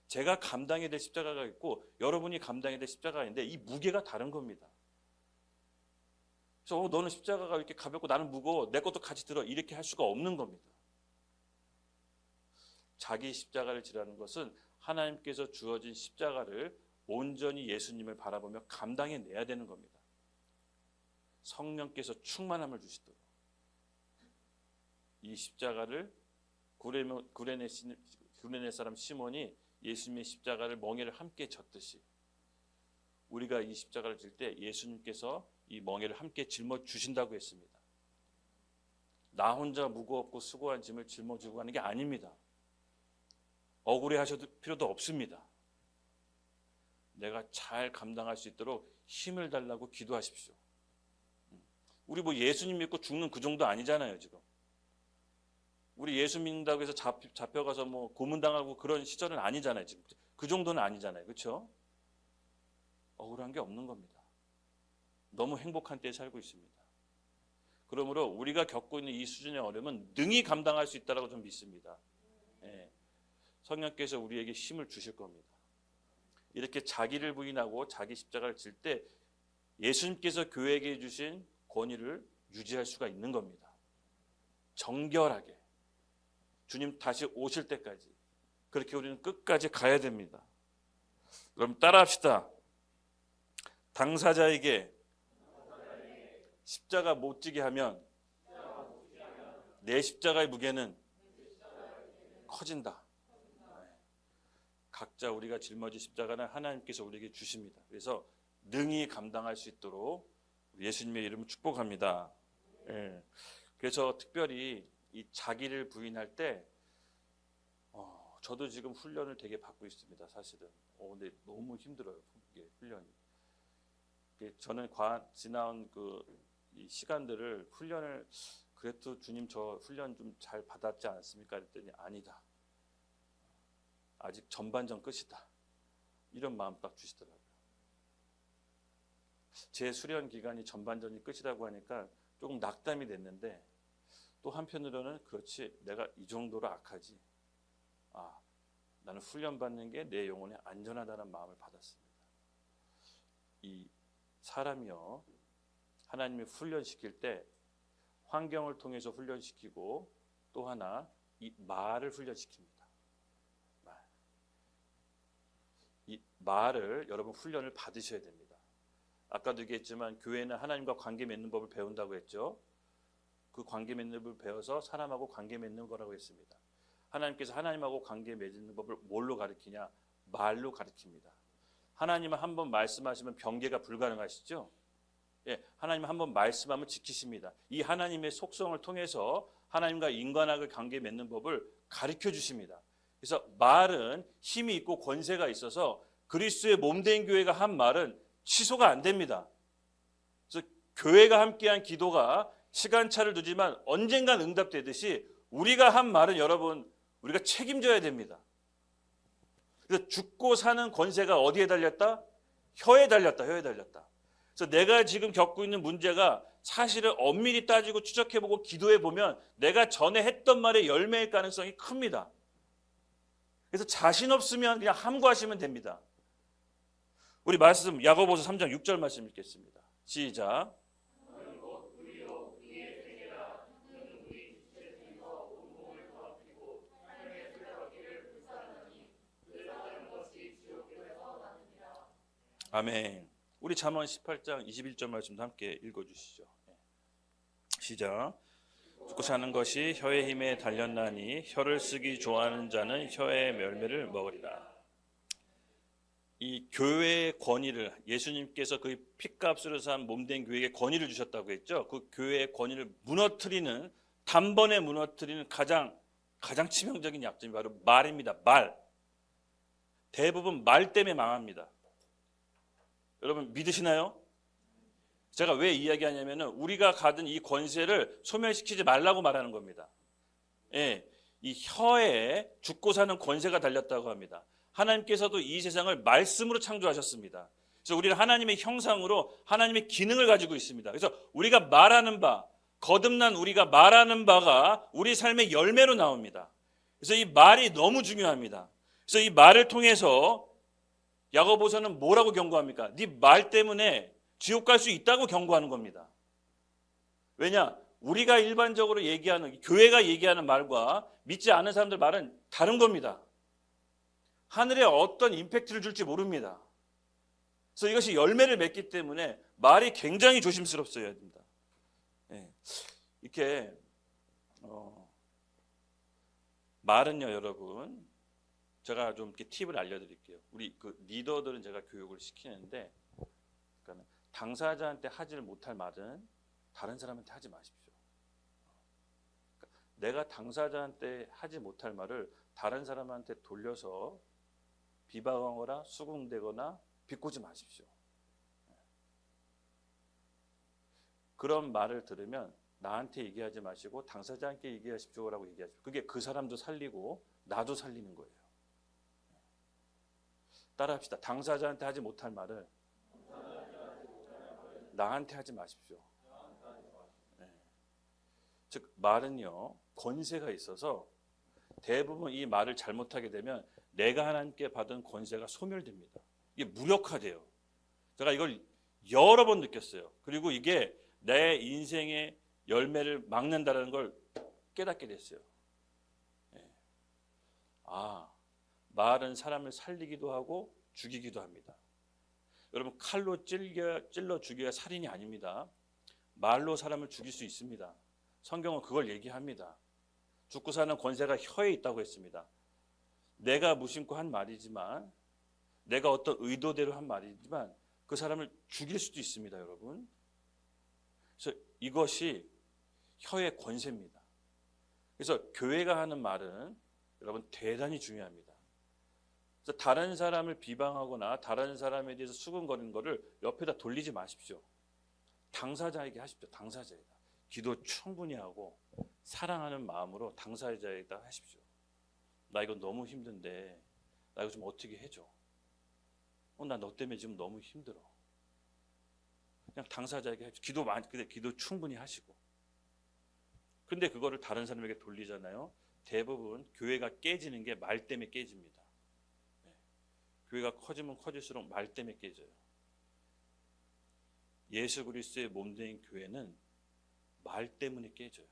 S1: 제가 감당해야 될 십자가가 있고 여러분이 감당해야 될 십자가가 있는데 이 무게가 다른 겁니다. 그래서 너는 십자가가 이렇게 가볍고 나는 무거워, 내 것도 같이 들어, 이렇게 할 수가 없는 겁니다. 자기 십자가를 지라는 것은 하나님께서 주어진 십자가를 온전히 예수님을 바라보며 감당해내야 되는 겁니다. 성령께서 충만함을 주시도록 이 십자가를 구레네 사람 시몬이 예수님의 십자가를 멍에를 함께 졌듯이 우리가 이 십자가를 질 때 예수님께서 이 멍에를 함께 짊어주신다고 했습니다. 나 혼자 무겁고 수고한 짐을 짊어지고 가는 게 아닙니다. 억울해 하셔도 필요도 없습니다. 내가 잘 감당할 수 있도록 힘을 달라고 기도하십시오. 우리 뭐 예수님 믿고 죽는 그 정도 아니잖아요, 지금. 우리 예수 믿는다고 해서 잡혀가서 뭐 고문당하고 그런 시절은 아니잖아요, 지금. 그 정도는 아니잖아요, 그렇죠? 억울한 게 없는 겁니다. 너무 행복한 때에 살고 있습니다. 그러므로 우리가 겪고 있는 이 수준의 어려움은 능히 감당할 수 있다고 좀 믿습니다. 예. 성령께서 우리에게 힘을 주실 겁니다. 이렇게 자기를 부인하고 자기 십자가를 질 때 예수님께서 교회에게 주신 권위를 유지할 수가 있는 겁니다. 정결하게 주님 다시 오실 때까지 그렇게 우리는 끝까지 가야 됩니다. 그럼 따라합시다. 당사자에게 십자가 못 지게 하면 내 십자가의 무게는 커진다. 각자 우리가 짊어질 십자가는 하나님께서 우리에게 주십니다. 그래서 능히 감당할 수 있도록 예수님의 이름을 축복합니다. 예. 그래서 특별히 이 자기를 부인할 때 저도 지금 훈련을 되게 받고 있습니다. 사실은. 근데 너무 힘들어요. 이게 훈련이. 저는 지난 이 시간들을 훈련을 그래도 주님 저 훈련 좀 잘 받았지 않습니까? 그랬더니 아니다. 아직 전반전 끝이다. 이런 마음 딱 주시더라고요. 제 수련 기간이 전반전이 끝이라고 하니까 조금 낙담이 됐는데 또 한편으로는 그렇지 내가 이 정도로 악하지. 나는 훈련받는 게 내 영혼에 안전하다는 마음을 받았습니다. 이 사람이요 하나님이 훈련시킬 때 환경을 통해서 훈련시키고 또 하나 이 말을 훈련시킵니다. 이 말을 여러분 훈련을 받으셔야 됩니다. 아까도 얘기했지만 교회는 하나님과 관계 맺는 법을 배운다고 했죠. 그 관계 맺는 법을 배워서 사람하고 관계 맺는 거라고 했습니다. 하나님께서 하나님하고 관계 맺는 법을 뭘로 가르치냐? 말로 가르칩니다. 하나님은 한번 말씀하시면 변개가 불가능하시죠? 예, 하나님은 한번 말씀하면 지키십니다. 이 하나님의 속성을 통해서 하나님과 인간하고 관계 맺는 법을 가르쳐 주십니다. 그래서 말은 힘이 있고 권세가 있어서 그리스도의 몸된 교회가 한 말은 취소가 안 됩니다. 그래서 교회가 함께한 기도가 시간차를 두지만 언젠간 응답되듯이 우리가 한 말은 여러분 우리가 책임져야 됩니다. 그래서 죽고 사는 권세가 어디에 달렸다? 혀에 달렸다. 혀에 달렸다. 그래서 내가 지금 겪고 있는 문제가 사실을 엄밀히 따지고 추적해보고 기도해보면 내가 전에 했던 말의 열매일 가능성이 큽니다. 그래서 자신 없으면 그냥 함구하시면 됩니다. 우리 말씀 야고보서 3장 6절 말씀 읽겠습니다. 시작. 아멘. 우리 잠언 18장 21절 말씀도 함께 읽어주시죠. 시작. 죽고 사는 것이 혀의 힘에 달렸나니 혀를 쓰기 좋아하는 자는 혀의 열매를 먹으리라. 이 교회의 권위를 예수님께서 그 핏값으로 산 몸된 교회에게 권위를 주셨다고 했죠. 그 교회의 권위를 무너뜨리는 단번에 무너뜨리는 가장 치명적인 약점이 바로 말입니다. 말. 대부분 말 때문에 망합니다. 여러분 믿으시나요? 제가 왜 이야기하냐면 우리가 가진 이 권세를 소멸시키지 말라고 말하는 겁니다. 예, 이 혀에 죽고 사는 권세가 달렸다고 합니다. 하나님께서도 이 세상을 말씀으로 창조하셨습니다. 그래서 우리는 하나님의 형상으로 하나님의 기능을 가지고 있습니다. 그래서 우리가 말하는 바, 거듭난 우리가 말하는 바가 우리 삶의 열매로 나옵니다. 그래서 이 말이 너무 중요합니다. 그래서 이 말을 통해서 야고보서는 뭐라고 경고합니까? 네 말 때문에 지옥 갈 수 있다고 경고하는 겁니다. 왜냐? 우리가 일반적으로 얘기하는 교회가 얘기하는 말과 믿지 않은 사람들 말은 다른 겁니다. 하늘에 어떤 임팩트를 줄지 모릅니다. 그래서 이것이 열매를 맺기 때문에 말이 굉장히 조심스럽어야 됩니다. 네. 이렇게 말은요, 여러분. 제가 좀 이렇게 팁을 알려드릴게요. 우리 그 리더들은 제가 교육을 시키는데, 그러니까 당사자한테 하지를 못할 말은 다른 사람한테 하지 마십시오. 그러니까 내가 당사자한테 하지 못할 말을 다른 사람한테 돌려서 비방하거나 수긍되거나 비꼬지 마십시오. 그런 말을 들으면 나한테 얘기하지 마시고 당사자한테 얘기하십시오라고 얘기하십시오. 그게 그 사람도 살리고 나도 살리는 거예요. 따라합시다. 당사자한테 하지 못할 말을 나한테 하지 마십시오. 네. 즉 말은요 권세가 있어서 대부분 이 말을 잘못하게 되면 내가 하나님께 받은 권세가 소멸됩니다. 이게 무력화돼요. 제가 이걸 여러 번 느꼈어요. 그리고 이게 내 인생의 열매를 막는다는 걸 깨닫게 됐어요. 네. 말은 사람을 살리기도 하고 죽이기도 합니다. 여러분 칼로 찔러 죽여야 살인이 아닙니다. 말로 사람을 죽일 수 있습니다. 성경은 그걸 얘기합니다. 죽고 사는 권세가 혀에 있다고 했습니다. 내가 무심코 한 말이지만 내가 어떤 의도대로 한 말이지만 그 사람을 죽일 수도 있습니다. 여러분. 그래서 이것이 혀의 권세입니다. 그래서 교회가 하는 말은 여러분 대단히 중요합니다. 그래서 다른 사람을 비방하거나 다른 사람에 대해서 수근거리는 것을 옆에다 돌리지 마십시오. 당사자에게 하십시오. 당사자에게. 기도 충분히 하고 사랑하는 마음으로 당사자에다 하십시오. 나 이거 너무 힘든데 나 이거 좀 어떻게 해줘. 나 너 때문에 지금 너무 힘들어. 그냥 당사자에게 해줘. 근데 기도 충분히 하시고. 근데 그거를 다른 사람에게 돌리잖아요. 대부분 교회가 깨지는 게 말 때문에 깨집니다. 교회가 커지면 커질수록 말 때문에 깨져요. 예수 그리스도의 몸된 교회는 말 때문에 깨져요.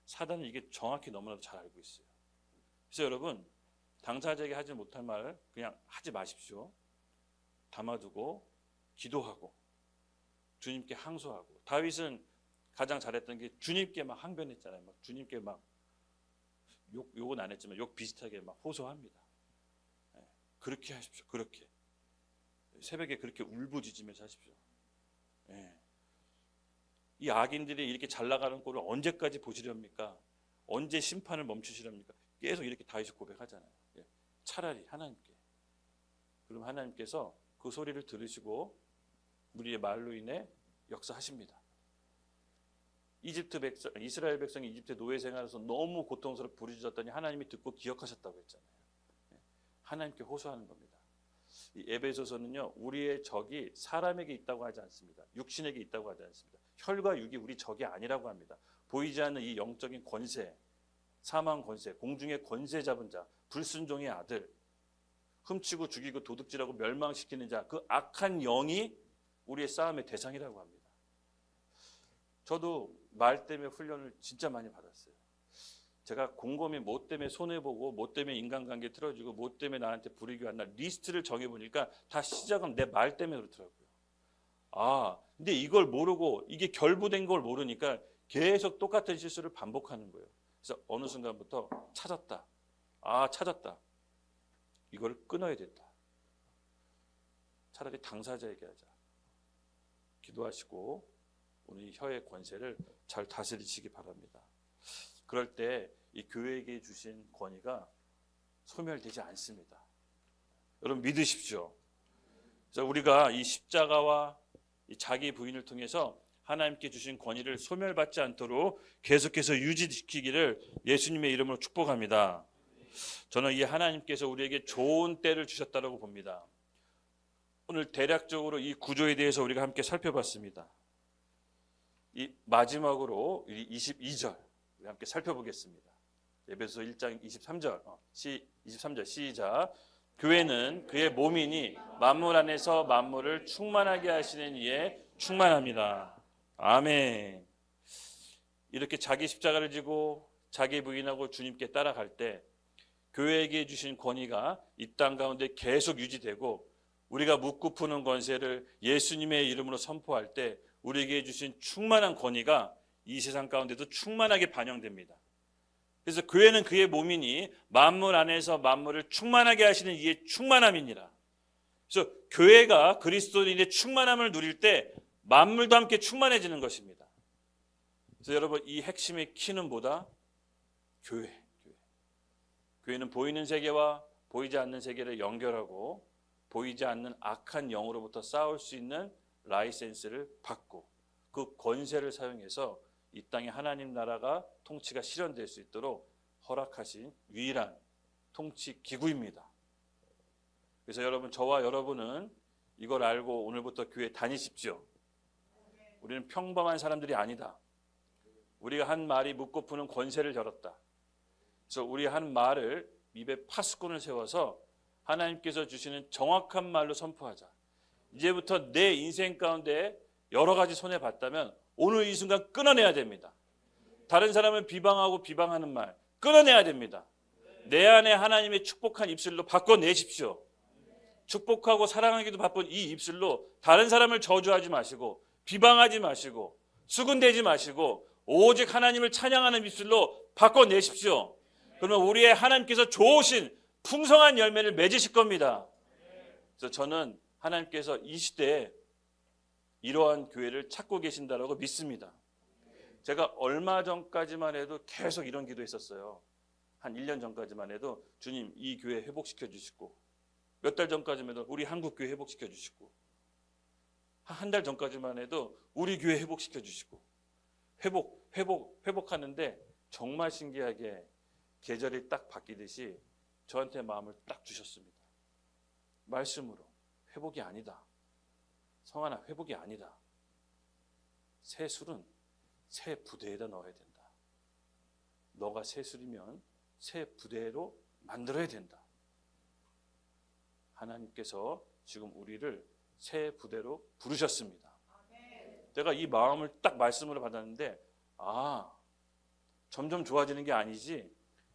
S1: 사단은 이게 정확히 너무나도 잘 알고 있어요. 그래서 여러분, 당사자에게 하지 못할 말 그냥 하지 마십시오. 담아두고 기도하고 주님께 항소하고. 다윗은 가장 잘했던 게 주님께 막 항변했잖아요. 막 주님께 막 욕은 안 했지만 욕 비슷하게 막 호소합니다. 그렇게 하십시오. 그렇게 새벽에 그렇게 울부짖으면서 하십시오. 이 악인들이 이렇게 잘 나가는 꼴을 언제까지 보시렵니까? 언제 심판을 멈추시렵니까? 계속 이렇게 다윗이 고백하잖아요. 차라리 하나님께. 그럼 하나님께서 그 소리를 들으시고 우리의 말로 인해 역사하십니다. 이스라엘 백성이 이집트 노예 생활에서 너무 고통스럽게 부르짖었더니 하나님이 듣고 기억하셨다고 했잖아요. 하나님께 호소하는 겁니다. 이 에베소서는요, 우리의 적이 사람에게 있다고 하지 않습니다. 육신에게 있다고 하지 않습니다. 혈과 육이 우리 적이 아니라고 합니다. 보이지 않는 이 영적인 권세, 사망 권세, 공중의 권세 잡은 자, 불순종의 아들, 훔치고 죽이고 도둑질하고 멸망시키는 자, 그 악한 영이 우리의 싸움의 대상이라고 합니다. 저도 말 때문에 훈련을 진짜 많이 받았어요. 제가 곰곰이 뭐 때문에 손해보고 뭐 때문에 인간관계 틀어지고 뭐 때문에 나한테 불이익이 왔나 리스트를 정해보니까 다 시작은 내 말 때문에 그렇더라고요. 근데 이걸 모르고 이게 결부된 걸 모르니까 계속 똑같은 실수를 반복하는 거예요. 그래서 어느 순간부터 찾았다. 찾았다. 이걸 끊어야 된다. 차라리 당사자에게 하자. 기도하시고 오늘 이 혀의 권세를 잘 다스리시기 바랍니다. 그럴 때 이 교회에게 주신 권위가 소멸되지 않습니다. 여러분 믿으십시오. 그래서 우리가 이 십자가와 이 자기 부인을 통해서 하나님께 주신 권위를 소멸받지 않도록 계속해서 유지시키기를 예수님의 이름으로 축복합니다. 저는 이 하나님께서 우리에게 좋은 때를 주셨다고 봅니다. 오늘 대략적으로 이 구조에 대해서 우리가 함께 살펴봤습니다. 이 마지막으로 22절 우리 함께 살펴보겠습니다. 에베소서 1장 23절 시작. 교회는 그의 몸이니 만물 안에서 만물을 충만하게 하시는 이에 충만합니다. 아멘. 이렇게 자기 십자가를 지고 자기 부인하고 주님께 따라갈 때 교회에게 주신 권위가 이 땅 가운데 계속 유지되고 우리가 묻고 푸는 권세를 예수님의 이름으로 선포할 때 우리에게 주신 충만한 권위가 이 세상 가운데도 충만하게 반영됩니다. 그래서 교회는 그의 몸이니 만물 안에서 만물을 충만하게 하시는 이의 충만함이니라. 그래서 교회가 그리스도인의 충만함을 누릴 때 만물도 함께 충만해지는 것입니다. 그래서 여러분 이 핵심의 키는 뭐다? 교회는 보이는 세계와 보이지 않는 세계를 연결하고 보이지 않는 악한 영으로부터 싸울 수 있는 라이센스를 받고 그 권세를 사용해서 이 땅에 하나님 나라가 통치가 실현될 수 있도록 허락하신 유일한 통치 기구입니다. 그래서 여러분 저와 여러분은 이걸 알고 오늘부터 교회 다니십시오. 우리는 평범한 사람들이 아니다. 우리가 한 말이 묻고 푸는 권세를 열었다. 그래서 우리 한 말을 입에 파수꾼을 세워서 하나님께서 주시는 정확한 말로 선포하자. 이제부터 내 인생 가운데 여러 가지 손해봤다면 오늘 이 순간 끊어내야 됩니다. 다른 사람을 비방하고 비방하는 말 끊어내야 됩니다. 내 안에 하나님의 축복한 입술로 바꿔내십시오. 축복하고 사랑하기도 바쁜 이 입술로 다른 사람을 저주하지 마시고 비방하지 마시고 수군대지 마시고 오직 하나님을 찬양하는 입술로 바꿔내십시오. 그러면 우리의 하나님께서 좋으신 풍성한 열매를 맺으실 겁니다. 그래서 저는 하나님께서 이 시대에 이러한 교회를 찾고 계신다라고 믿습니다. 제가 얼마 전까지만 해도 계속 이런 기도했었어요. 한 1년 전까지만 해도 주님 이 교회 회복시켜 주시고 몇 달 전까지만 해도 우리 한국교회 회복시켜 주시고 한 달 전까지만 해도 우리 교회 회복시켜 주시고 회복하는데 정말 신기하게 계절이 딱 바뀌듯이 저한테 마음을 딱 주셨습니다. 말씀으로 회복이 아니다. 성환아, 회복이 아니다. 새 술은 새 부대에다 넣어야 된다. 너가 새 술이면 새 부대로 만들어야 된다. 하나님께서 지금 우리를 새 부대로 부르셨습니다. 제가 이 마음을 딱 말씀으로 받았는데 점점 좋아지는 게 아니지.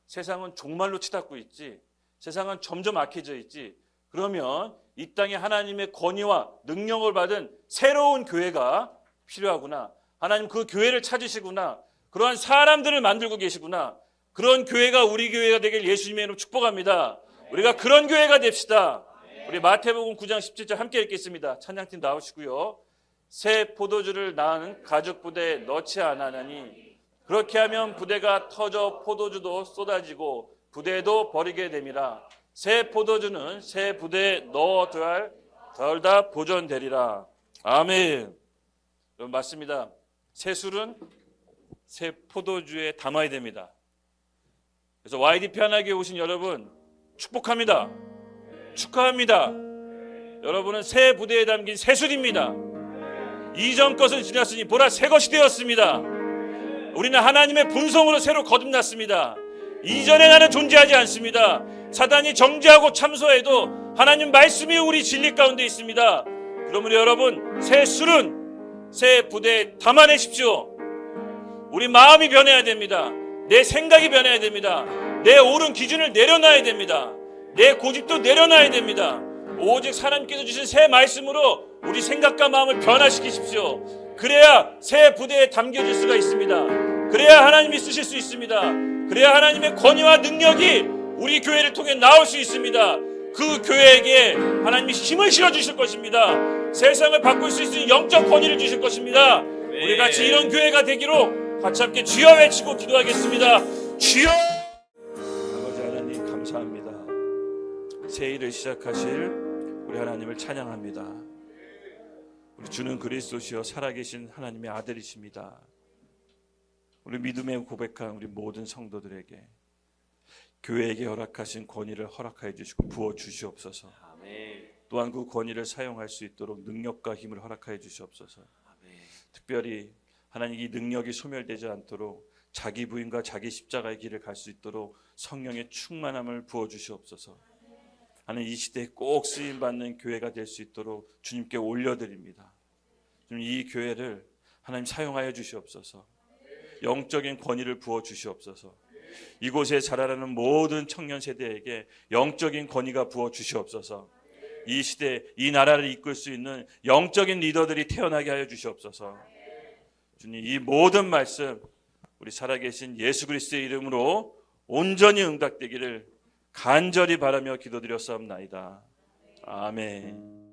S1: 세상은 종말로 치닫고 있지. 세상은 점점 악해져 있지. 그러면 이 땅에 하나님의 권위와 능력을 받은 새로운 교회가 필요하구나. 하나님 그 교회를 찾으시구나. 그러한 사람들을 만들고 계시구나. 그런 교회가 우리 교회가 되길 예수님의 이름으로 축복합니다. 우리가 그런 교회가 됩시다. 우리 마태복음 9장 17절 함께 읽겠습니다. 찬양팀 나오시고요. 새 포도주를 낳은 가죽 부대에 넣지 않았나니 그렇게 하면 부대가 터져 포도주도 쏟아지고 부대도 버리게 됨이라. 새 포도주는 새 부대에 넣어둬야 덜다 보존되리라. 아멘. 여러분 맞습니다. 새 술은 새 포도주에 담아야 됩니다. 그래서 YDP 하나교회 오신 여러분 축복합니다. 축하합니다. 여러분은 새 부대에 담긴 새 술입니다. 이전 것은 지났으니 보라 새 것이 되었습니다. 우리는 하나님의 본성으로 새로 거듭났습니다. 이전에 나는 존재하지 않습니다. 사단이 정죄하고 참소해도 하나님 말씀이 우리 진리 가운데 있습니다. 그러므로 여러분 새 술은 새 부대에 담아내십시오. 우리 마음이 변해야 됩니다. 내 생각이 변해야 됩니다. 내 옳은 기준을 내려놔야 됩니다. 내 고집도 내려놔야 됩니다. 오직 하나님께서 주신 새 말씀으로 우리 생각과 마음을 변화시키십시오. 그래야 새 부대에 담겨질 수가 있습니다. 그래야 하나님이 쓰실 수 있습니다. 그래야 하나님의 권위와 능력이 우리 교회를 통해 나올 수 있습니다. 그 교회에게 하나님이 힘을 실어주실 것입니다. 세상을 바꿀 수 있는 영적 권위를 주실 것입니다. 우리 같이 이런 교회가 되기로 같이 함께 주여 외치고 기도하겠습니다. 주여! 아버지 하나님 감사합니다. 새 일을 시작하실 우리 하나님을 찬양합니다. 우리 주는 그리스도시여 살아계신 하나님의 아들이십니다. 우리 믿음의 고백한 우리 모든 성도들에게 교회에게 허락하신 권위를 허락하여 주시고 부어 주시옵소서. 아멘. 또한 그 권위를 사용할 수 있도록 능력과 힘을 허락하여 주시옵소서. 아멘. 특별히 하나님 이 능력이 소멸되지 않도록 자기 부인과 자기 십자가의 길을 갈 수 있도록 성령의 충만함을 부어 주시옵소서. 하나님 이 시대에 꼭 쓰임 받는 교회가 될 수 있도록 주님께 올려드립니다. 주님 이 교회를 하나님 사용하여 주시옵소서. 영적인 권위를 부어 주시옵소서. 이곳에 자라나는 모든 청년 세대에게 영적인 권위가 부어 주시옵소서. 이 시대 이 나라를 이끌 수 있는 영적인 리더들이 태어나게 하여 주시옵소서. 주님 이 모든 말씀 우리 살아계신 예수 그리스도의 이름으로 온전히 응답되기를 간절히 바라며 기도드렸사옵나이다. 아멘.